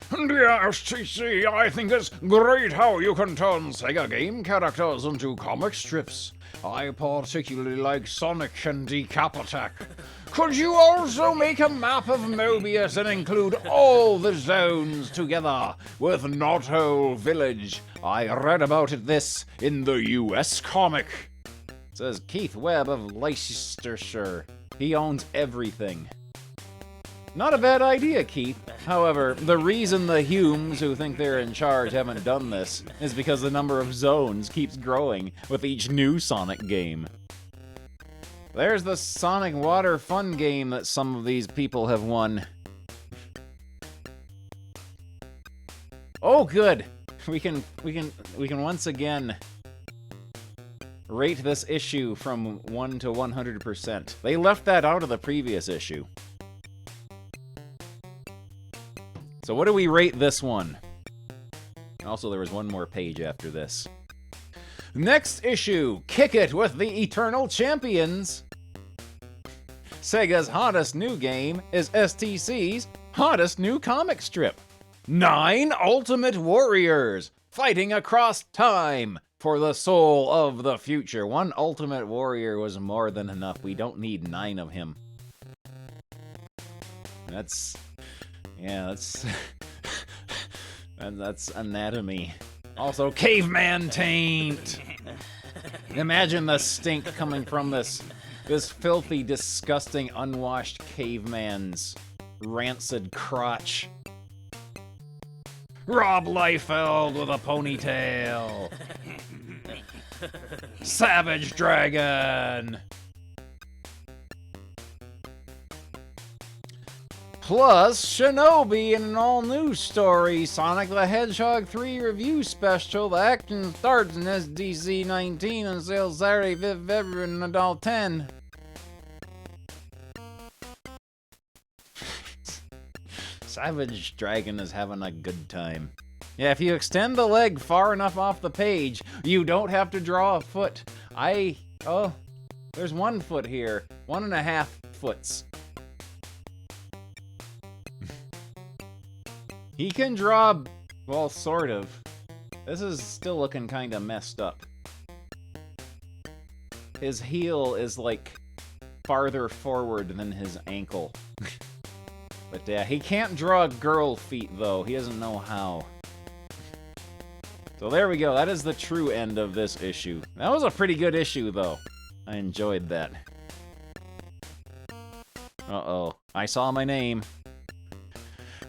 Dear STC, I think it's great how you can turn Sega game characters into comic strips. I particularly like Sonic and Decap Attack. Could you also make a map of Mobius and include all the zones together with Knothole Village? I read about this in the US comic. Says Keith Webb of Leicestershire. He owns everything. Not a bad idea, Keith. However, the reason the Humes who think they're in charge haven't done this is because the number of zones keeps growing with each new Sonic game. There's the Sonic Water fun game that some of these people have won. Oh, good. We can once again rate this issue from 1 to 100%. They left that out of the previous issue. So what do we rate this one? Also, there was one more page after this. Next issue, Kick It with the Eternal Champions. Sega's hottest new game is STC's hottest new comic strip. 9 Ultimate Warriors fighting across time for the soul of the future. 1 Ultimate Warrior was more than enough. We don't need 9 of him. That's anatomy. Also, caveman taint. Imagine the stink coming from this filthy, disgusting, unwashed caveman's rancid crotch. Rob Liefeld with a ponytail. Savage Dragon. Plus, Shinobi in an all-new story, Sonic the Hedgehog 3 review special. The action starts in SDC 19 and sales Saturday 5th February in Adult 10. Savage Dragon is having a good time. Yeah, if you extend the leg far enough off the page, you don't have to draw a foot. There's 1 foot here. 1.5 foots. He can draw, well, sort of. This is still looking kind of messed up. His heel is, like, farther forward than his ankle. But yeah, he can't draw girl feet, though. He doesn't know how. So there we go. That is the true end of this issue. That was a pretty good issue, though. I enjoyed that. Uh-oh. I saw my name.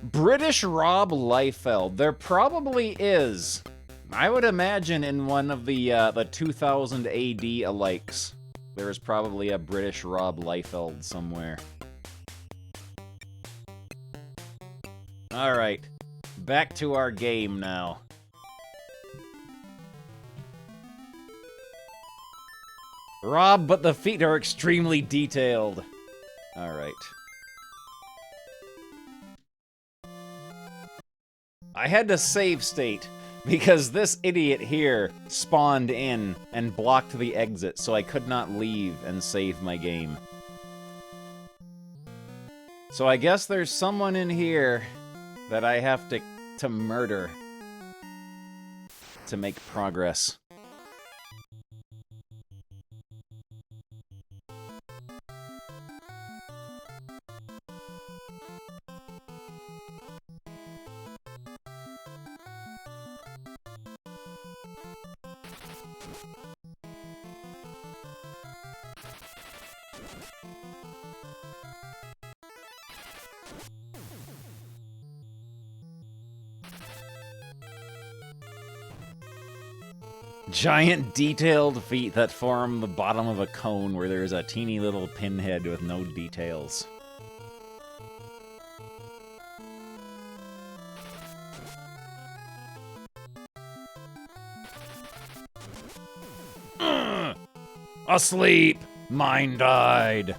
British Rob Liefeld. There probably is. I would imagine in one of the 2000 AD alikes, there is probably a British Rob Liefeld somewhere. Alright, back to our game now. Rob, but the feet are extremely detailed. Alright. I had to save state, because this idiot here spawned in and blocked the exit, so I could not leave and save my game. So I guess there's someone in here that I have to murder to make progress. Giant detailed feet that form the bottom of a cone where there's a teeny little pinhead with no details. Asleep! Mine died!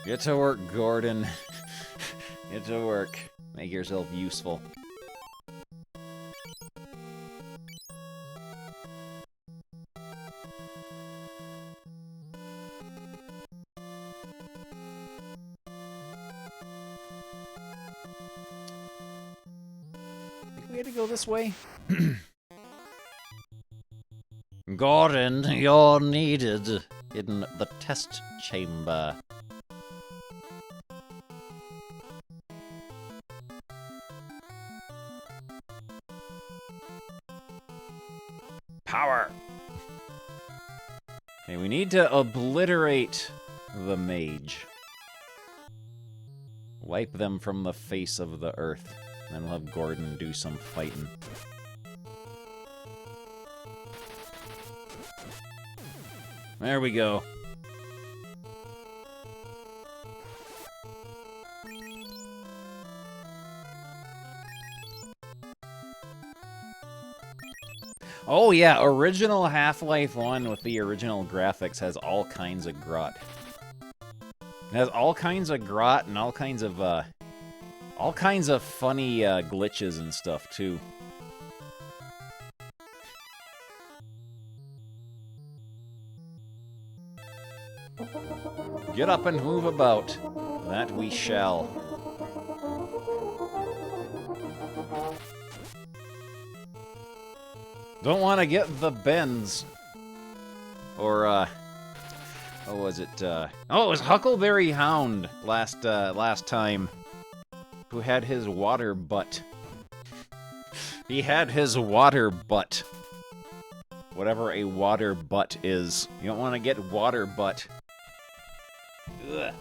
Get to work, Gordon. Get to work. Make yourself useful. Think we had to go this way? Gordon, you're needed in the test chamber. Power! Okay, we need to obliterate the mage. Wipe them from the face of the earth. Then we'll have Gordon do some fighting. There we go. Oh yeah, original Half-Life 1 with the original graphics has all kinds of grot. It has all kinds of grot and all kinds of funny glitches and stuff too. Get up and move about. That we shall. Don't want to get the bends. Or, what was it? Oh, it was Huckleberry Hound last time. Who had his water butt. He had his water butt. Whatever a water butt is. You don't want to get water butt. Ugh.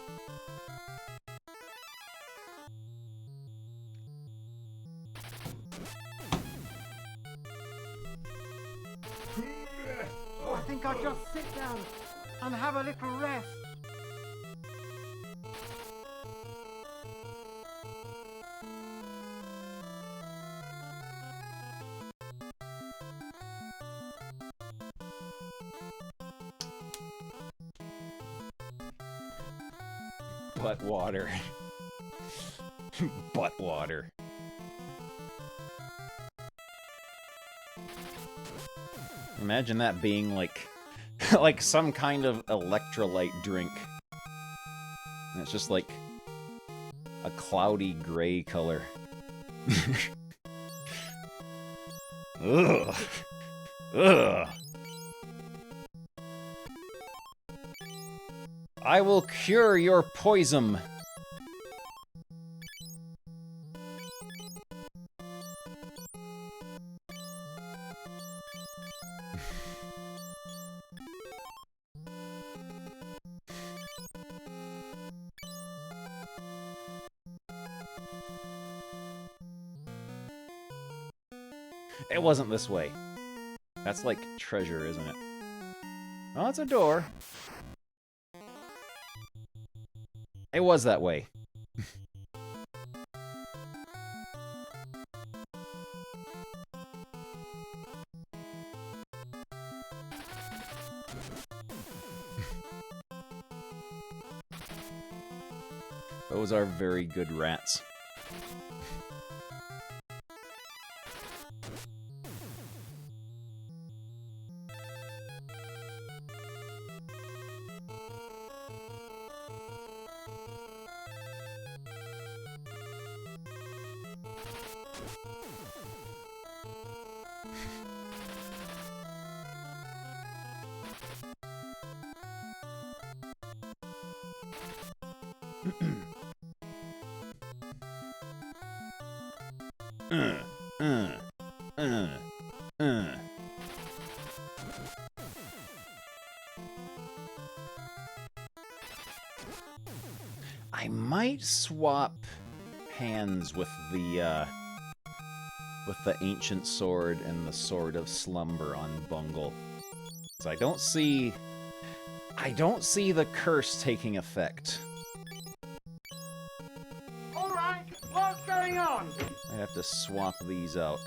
Oh, I think I'll just sit down and have a little rest. Butt water. Butt water. Imagine that being like like some kind of electrolyte drink. And it's just like a cloudy gray color. Ugh. Ugh. I will cure your poison. It wasn't this way. That's like treasure, isn't it? Oh, it's a door. It was that way. Those are very good rats. I might swap hands with the ancient sword and the sword of slumber on Bungle. 'Cause I don't see the curse taking effect. All right, what's going on? I have to swap these out.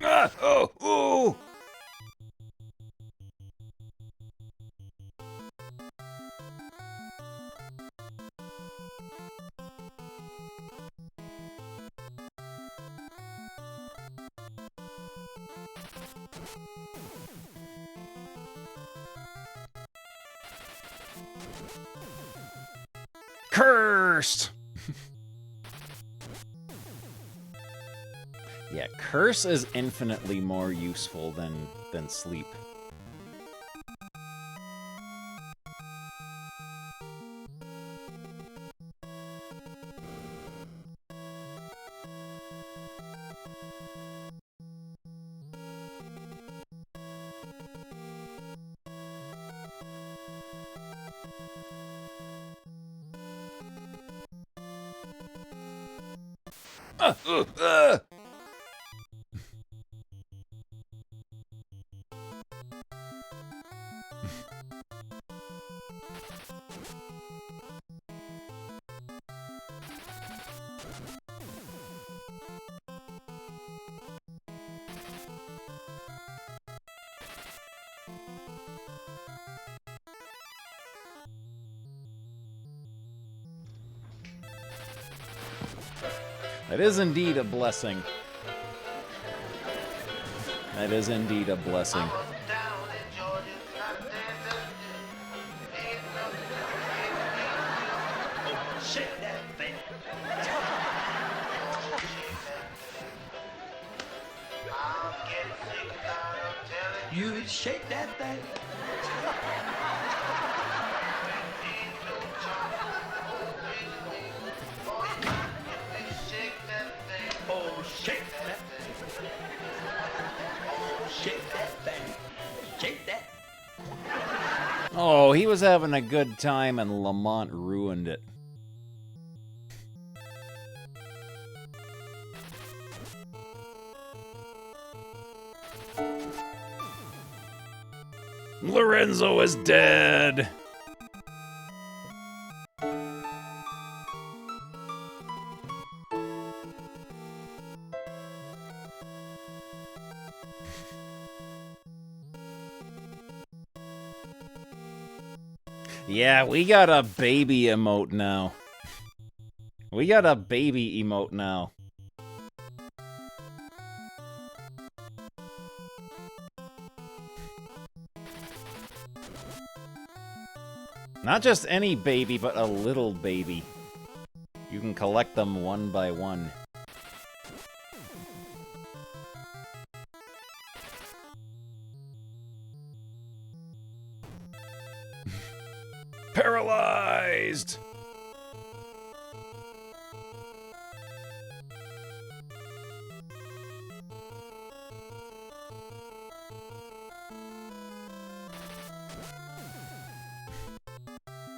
Ah! Oh! Ooh! Cursed! Yeah, curse is infinitely more useful than sleep. Uh. That is indeed a blessing. That is indeed a blessing. You shake that thing. Oh, shake that. Oh, shake that thing. Shake that. Oh, he was having a good time and Lamont ruined it. Lorenzo is dead! Yeah, we got a baby emote now. We got a baby emote now. Not just any baby, but a little baby. You can collect them one by one. Paralyzed!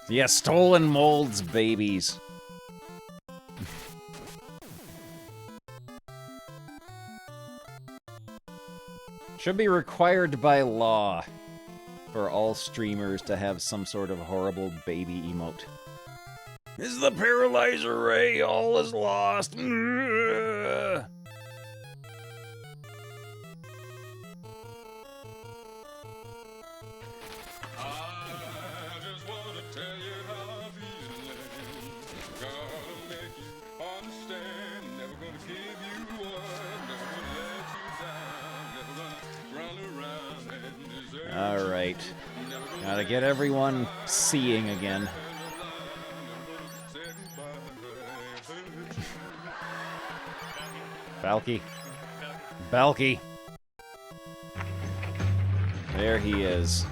Yeah, stolen molds, babies. Should be required by law for all streamers to have some sort of horrible baby emote. Is the paralyzer ray all is lost? Ugh. Alright. Gotta get everyone seeing again. Balky. Balky. There he is.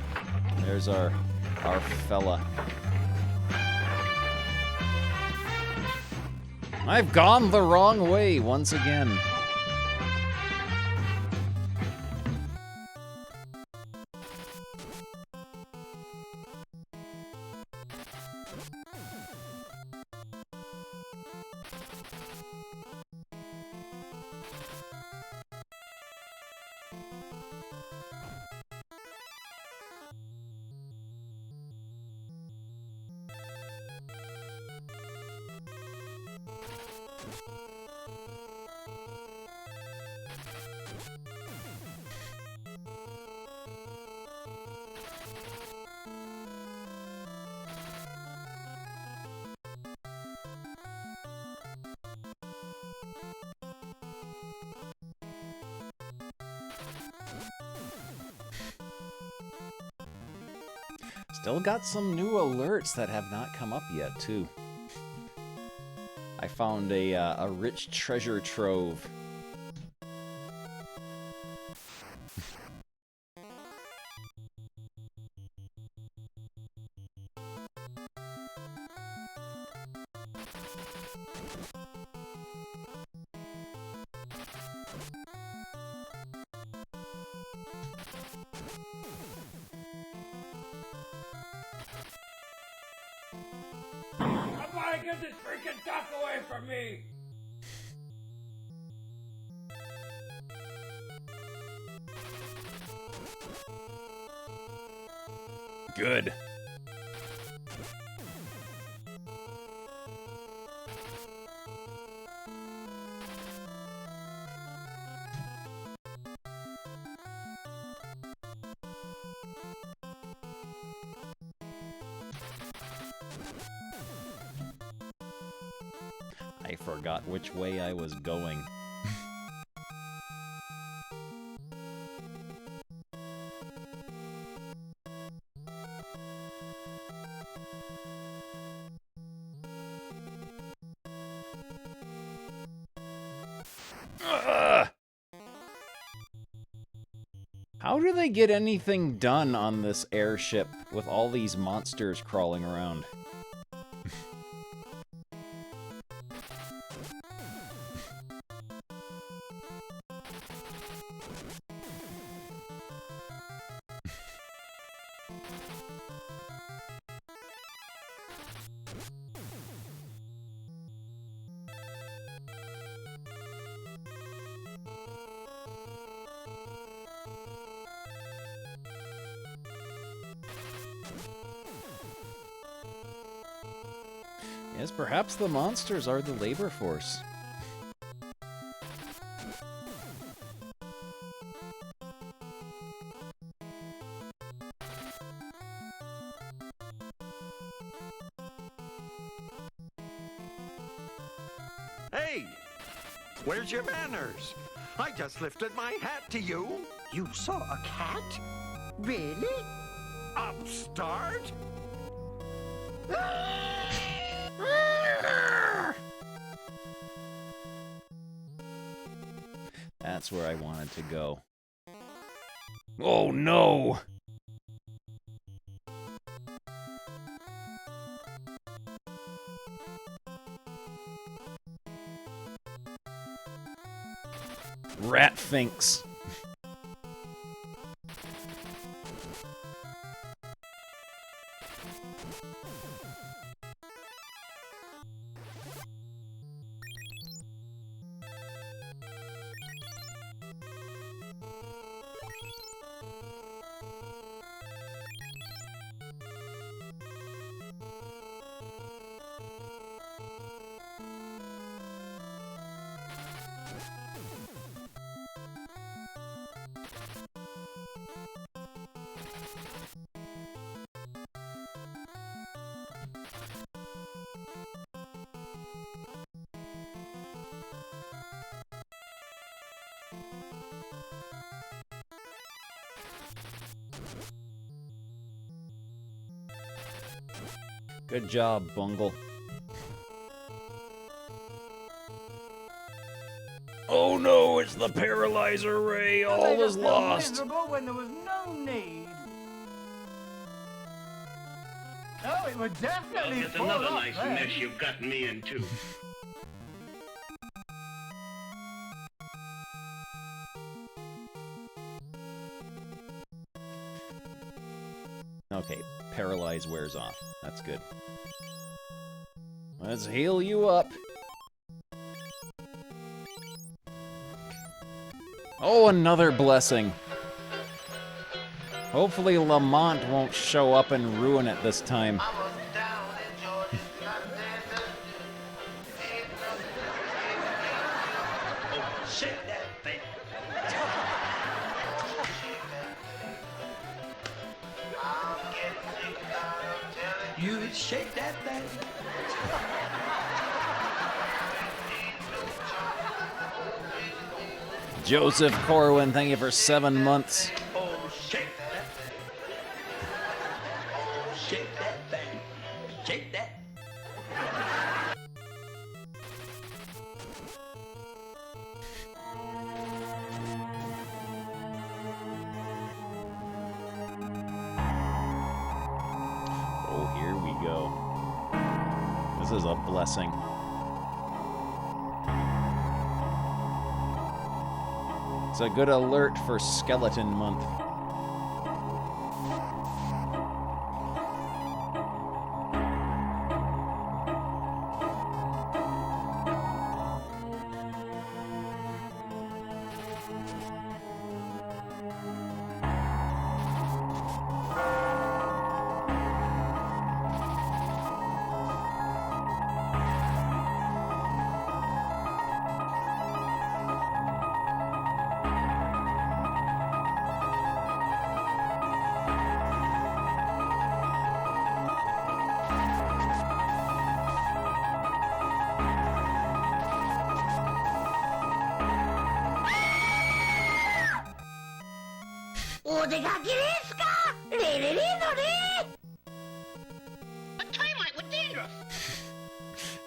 There's our fella. I've gone the wrong way once again. Still got some new alerts that have not come up yet, too. I found a rich treasure trove. Somebody get this freaking duck away from me! Good. I forgot which way I was going. Ugh! How do they get anything done on this airship with all these monsters crawling around? Yes, perhaps the monsters are the labor force. Hey, where's your manners? I just lifted my hat to you. You saw a cat? Really? Upstart? That's where I wanted to go. Oh no! Rat Finks. Good job, Bungle. Oh no, it's the paralyzer ray. All is lost. Miserable when there was no need. Oh, it would definitely It's fall another off nice then. mess you've gotten me into. Okay, paralyze wears off. That's good. Let's heal you up. Oh, another blessing. Hopefully Lamont won't show up and ruin it this time. Oh, shake that thing. You shake that thing. Joseph Corwin, thank you for 7 months. Oh, shake that thing. Oh, shake that thing. Shake that. Oh, here we go. This is a blessing. It's a good alert for Skeleton Month.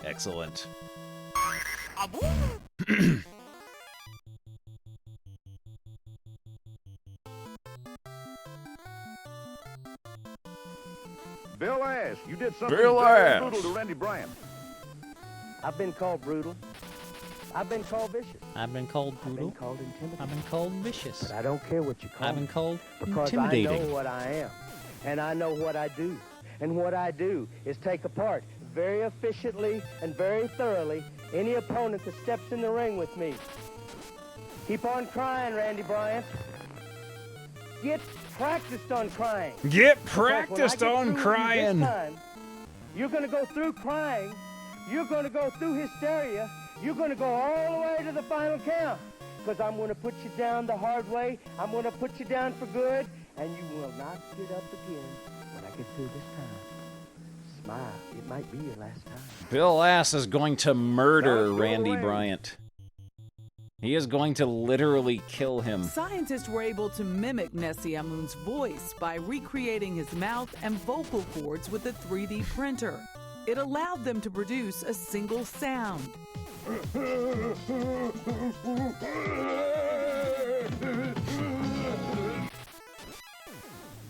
Excellent. Bill Ash, you did something Bill very Ash. brutal to Randy Bryant. I've been called brutal. I've been called vicious. I've been called I've been brutal. called intimidating. I've been called vicious. But I don't care what you call I've me. been called Because intimidating. I know what I am. And I know what I do. And what I do is take apart very efficiently and very thoroughly any opponent that steps in the ring with me. Keep on crying, Randy Bryant. Get practiced on crying. Get Because when I practiced get on through with you crying. This time, you're going to go through crying. You're going to go through hysteria. You're going to go all the way to the final count. Because I'm going to put you down the hard way. I'm going to put you down for good. And you will not get up again when I get through this time. It might be your last time. Bill Ass is going to murder Let's go Randy away. Bryant. He is going to literally kill him. Scientists were able to mimic Nessie Amun's voice by recreating his mouth and vocal cords with a 3D printer. It allowed them to produce a single sound.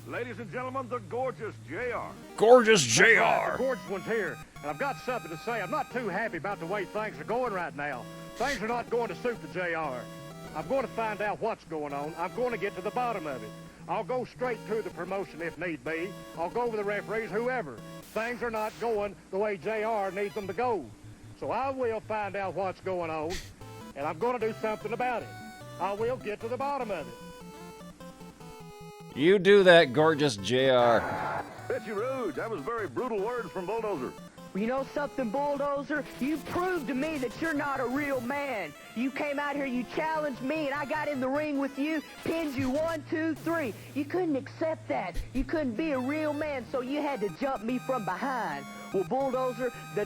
Ladies and gentlemen, the gorgeous JR. Gorgeous That's right, JR. the gorgeous one's here, and I've got something to say. I'm not too happy about the way things are going right now. Things are not going to suit the JR. I'm going to find out what's going on. I'm going to get to the bottom of it. I'll go straight to the promotion if need be. I'll go with the referees, whoever. Things are not going the way JR needs them to go. So I will find out what's going on, and I'm going to do something about it. I will get to the bottom of it. You do that, gorgeous JR. Betsy Rouge, that was very brutal words from Bulldozer. You know something, Bulldozer? You proved to me that you're not a real man. You came out here, you challenged me, and I got in the ring with you, pinned you 1, 2, 3. You couldn't accept that. You couldn't be a real man, so you had to jump me from behind. Well, Bulldozer, the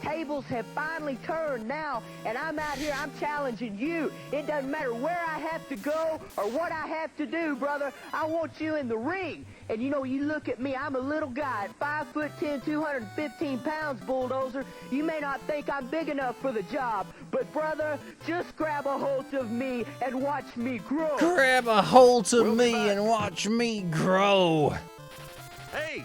tables have finally turned now, and I'm out here, I'm challenging you. It doesn't matter where I have to go or what I have to do, brother. I want you in the ring. And you know, you look at me, I'm a little guy, 5'10", 215 pounds, Bulldozer. You may not think I'm big enough for the job, but brother, just grab a hold of me and watch me grow. Grab a hold of me and watch me grow. Hey,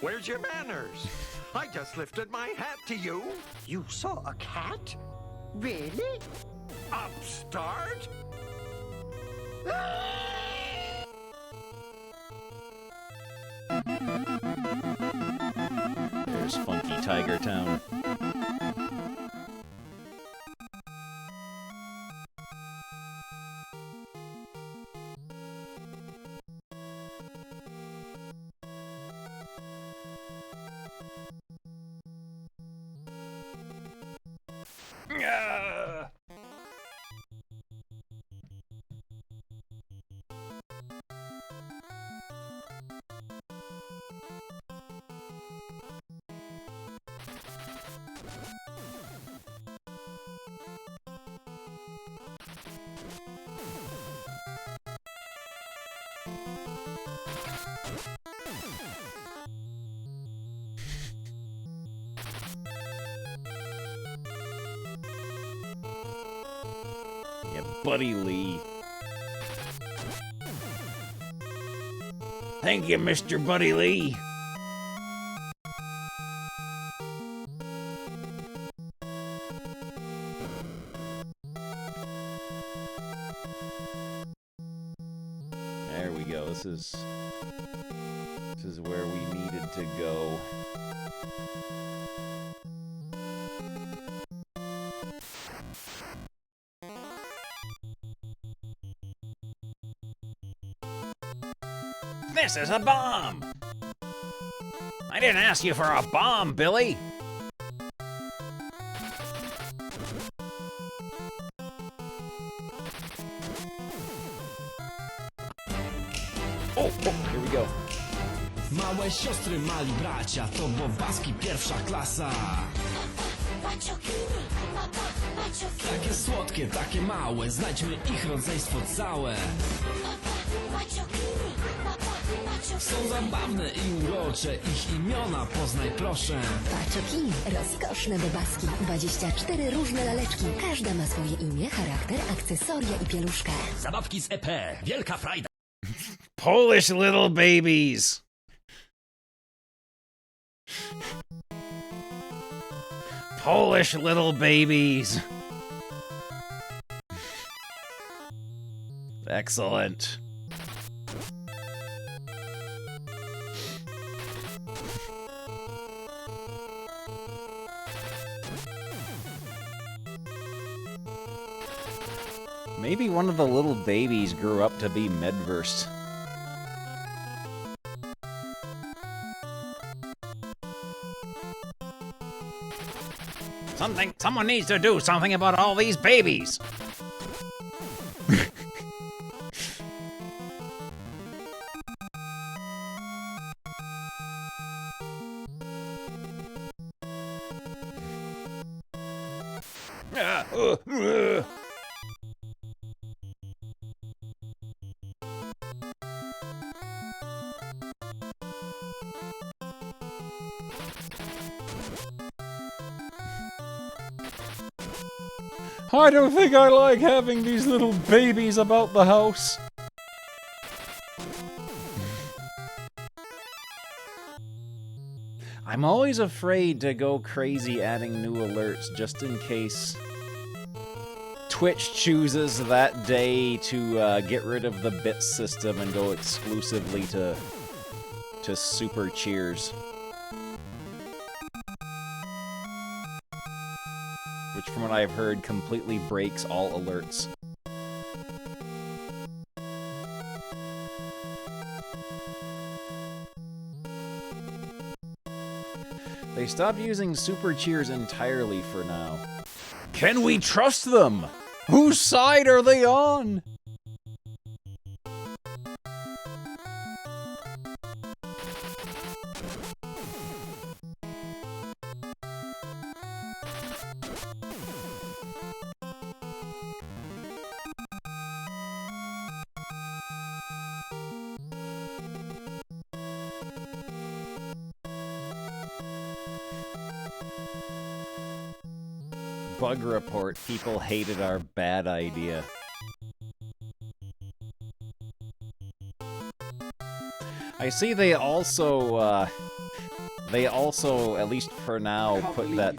where's your manners? I just lifted my hat to you. You saw a cat? Really? Upstart? There's Funky Tiger Town. Ah! Yeah, Buddy Lee. Thank you, Mr. Buddy Lee. There we go. This is where we needed to go. This is a bomb! I didn't ask you for a bomb, Billy! Oh, here we go. Małe siostry, mali bracia, to bobaski pierwsza klasa. Takie słodkie, takie małe, znajdźmy ich rodzeństwo całe. Są zabawne i urocze, ich imiona poznaj proszę. Paczokini, rozkoszne bobaski, 24 różne laleczki. Każda ma swoje imię, charakter, akcesoria i pieluszkę. Zabawki z EP, wielka frajda. Polish little babies! Polish little babies! Excellent. Maybe one of the little babies grew up to be Medversed. Someone needs to do something about all these babies. I don't think I like having these little babies about the house. I'm always afraid to go crazy adding new alerts just in case Twitch chooses that day to get rid of the bit system and go exclusively to super cheers. Which, from what I've heard, completely breaks all alerts. They stopped using super cheers entirely for now. Can we trust them? Whose side are they on? Bug report. People hated our bad idea. I see they also, at least for now, put that,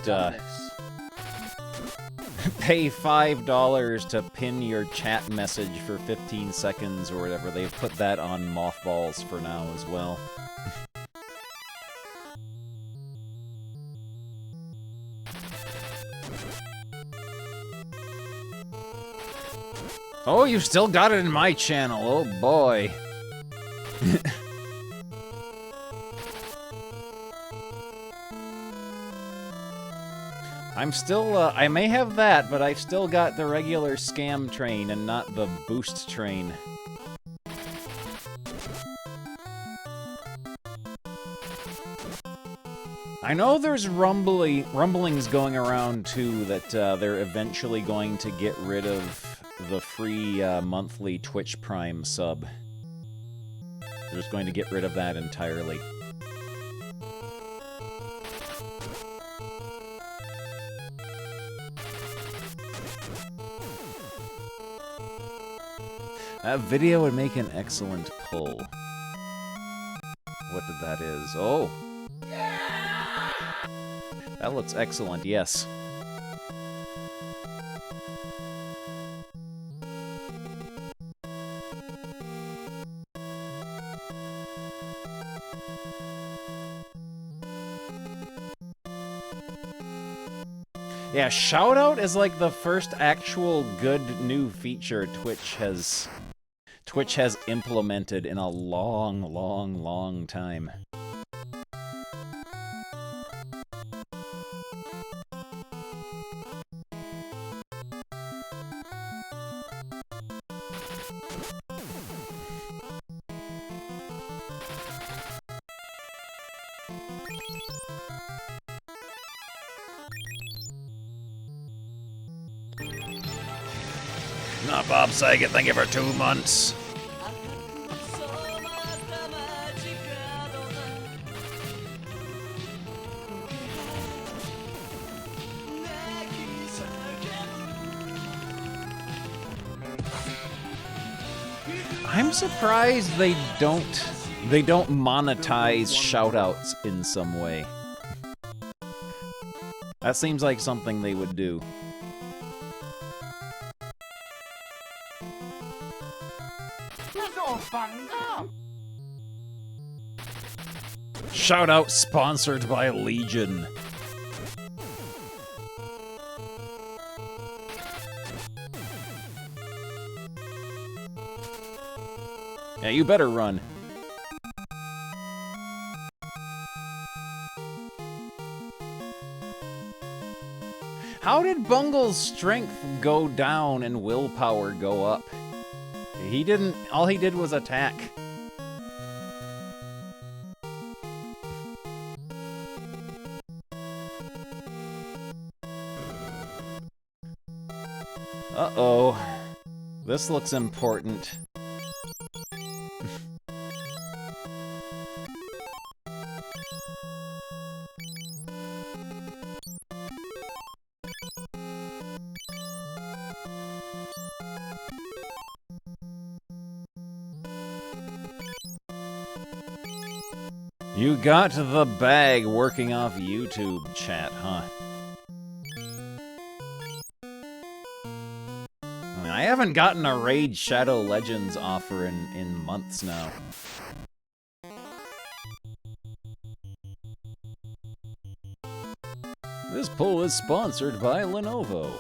pay $5 to pin your chat message for 15 seconds or whatever. They've put that on mothballs for now as well. Oh, you still got it in my channel. Oh boy. I'm still, I may have that, but I've still got the regular scam train and not the boost train. I know there's rumblings going around too that they're eventually going to get rid of the free monthly Twitch Prime sub. They're just going to get rid of that entirely. That video would make an excellent pull. What did that is? Oh! That looks excellent, yes. Yeah, Shoutout is like the first actual good new feature Twitch has implemented in a long, long, long time. Not Bob Saget, thank you for 2 months. I'm surprised they don't monetize shoutouts in some way. That seems like something they would do. Shoutout sponsored by Legion. Yeah, you better run. How did Bungle's strength go down and willpower go up? He didn't. All he did was attack. Uh-oh. This looks important. You got the bag working off YouTube chat, huh? I mean, I haven't gotten a Raid Shadow Legends offer in months now. This poll is sponsored by Lenovo.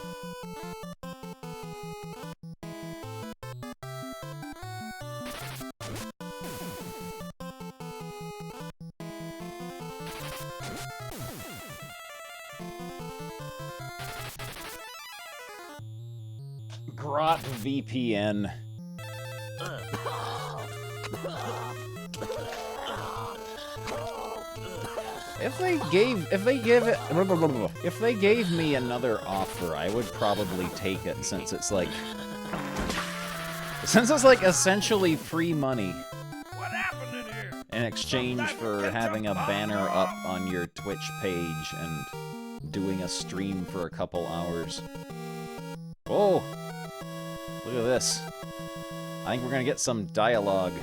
Grot VPN. If they gave me another offer, I would probably take it since it's like essentially free money. What happened in here? In exchange for having a banner up on your Twitch page and doing a stream for a couple hours. Oh, look at this. I think we're gonna get some dialogue.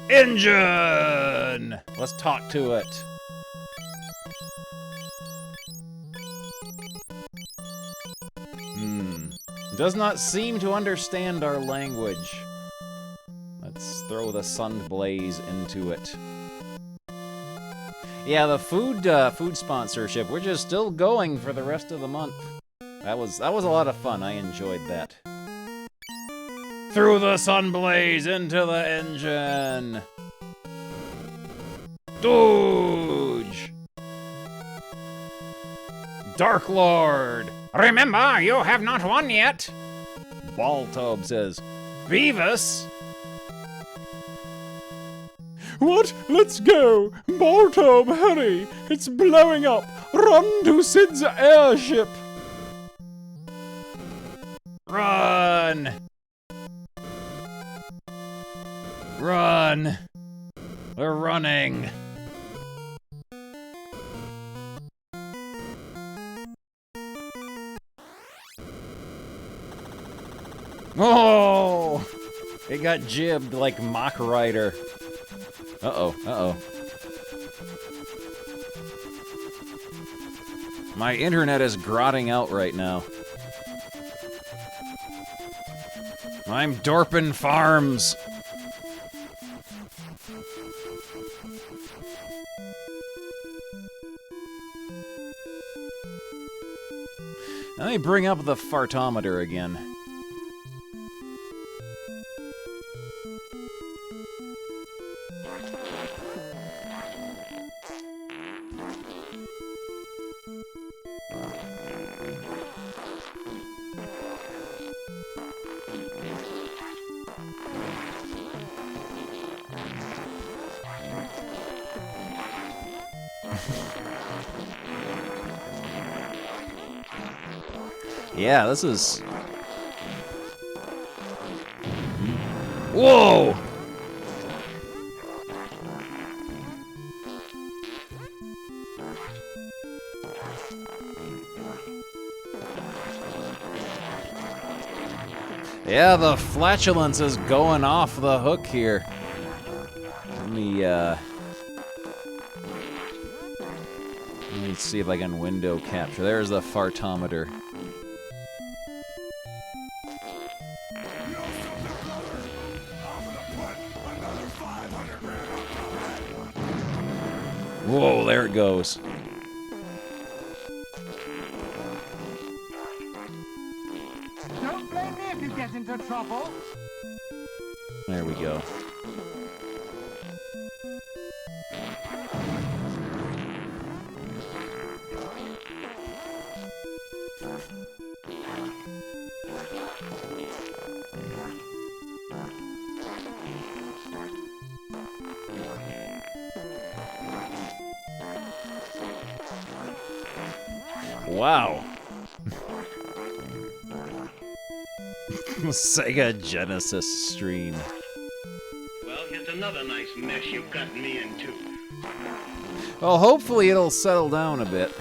Engine! Let's talk to it. Does not seem to understand our language. Let's throw the sun blaze into it. Yeah, the food sponsorship, we're just still going for the rest of the month. That was a lot of fun. I enjoyed that. Through the sun blaze into the engine. Doge. Dark Lord. Remember, you have not won yet. Baltob says, Beavis. What? Let's go! Baltob, hurry! It's blowing up! Run to Sid's airship! Run! Run! We're running! Oh! It got jibbed like Mach Rider. Uh-oh, uh-oh. My internet is grotting out right now. I'm Dorpin Farms. Let me bring up the fartometer again. Yeah, this is... Whoa! Yeah, the flatulence is going off the hook here. Let me see if I can window capture. There's the fartometer. Whoa, there it goes. Don't blame me if you get into trouble. There we go. Wow. Sega Genesis stream. Well, here's another nice mess you've gotten me into. Well, hopefully it'll settle down a bit.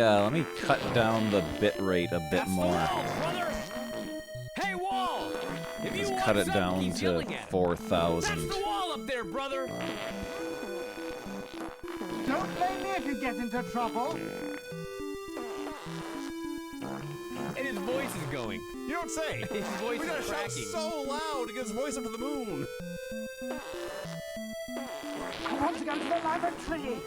Let me cut down the bit rate a bit more. Hey, Wall! If you Just want cut it some, down he's to yelling at him. 4,000. That's the wall up there, brother! Don't blame me if you get into trouble. And his voice is going. You don't say. His voice We gotta is shout cracking. so loud to get his voice up to the moon. I want to go to the lavatory.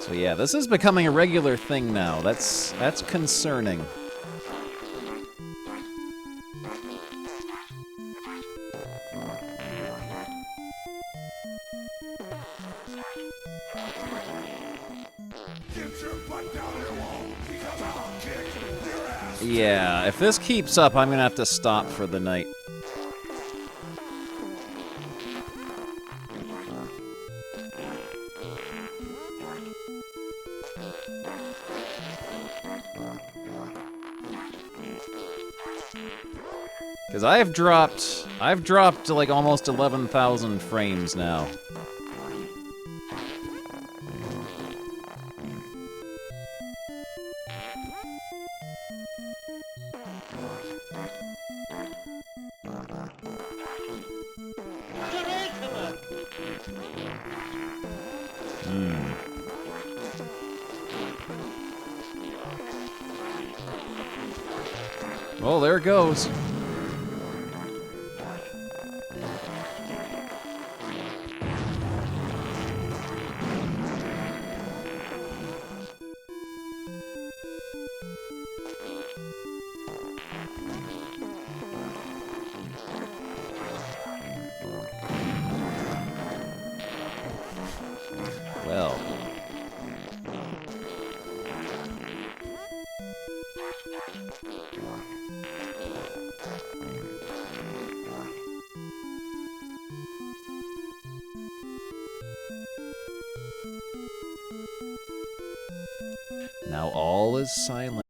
So yeah, this is becoming a regular thing now. That's concerning. Yeah, if this keeps up, I'm gonna have to stop for the night. Because I've dropped to like almost 11,000 frames now. Well, there it goes. Well. Now all is silent.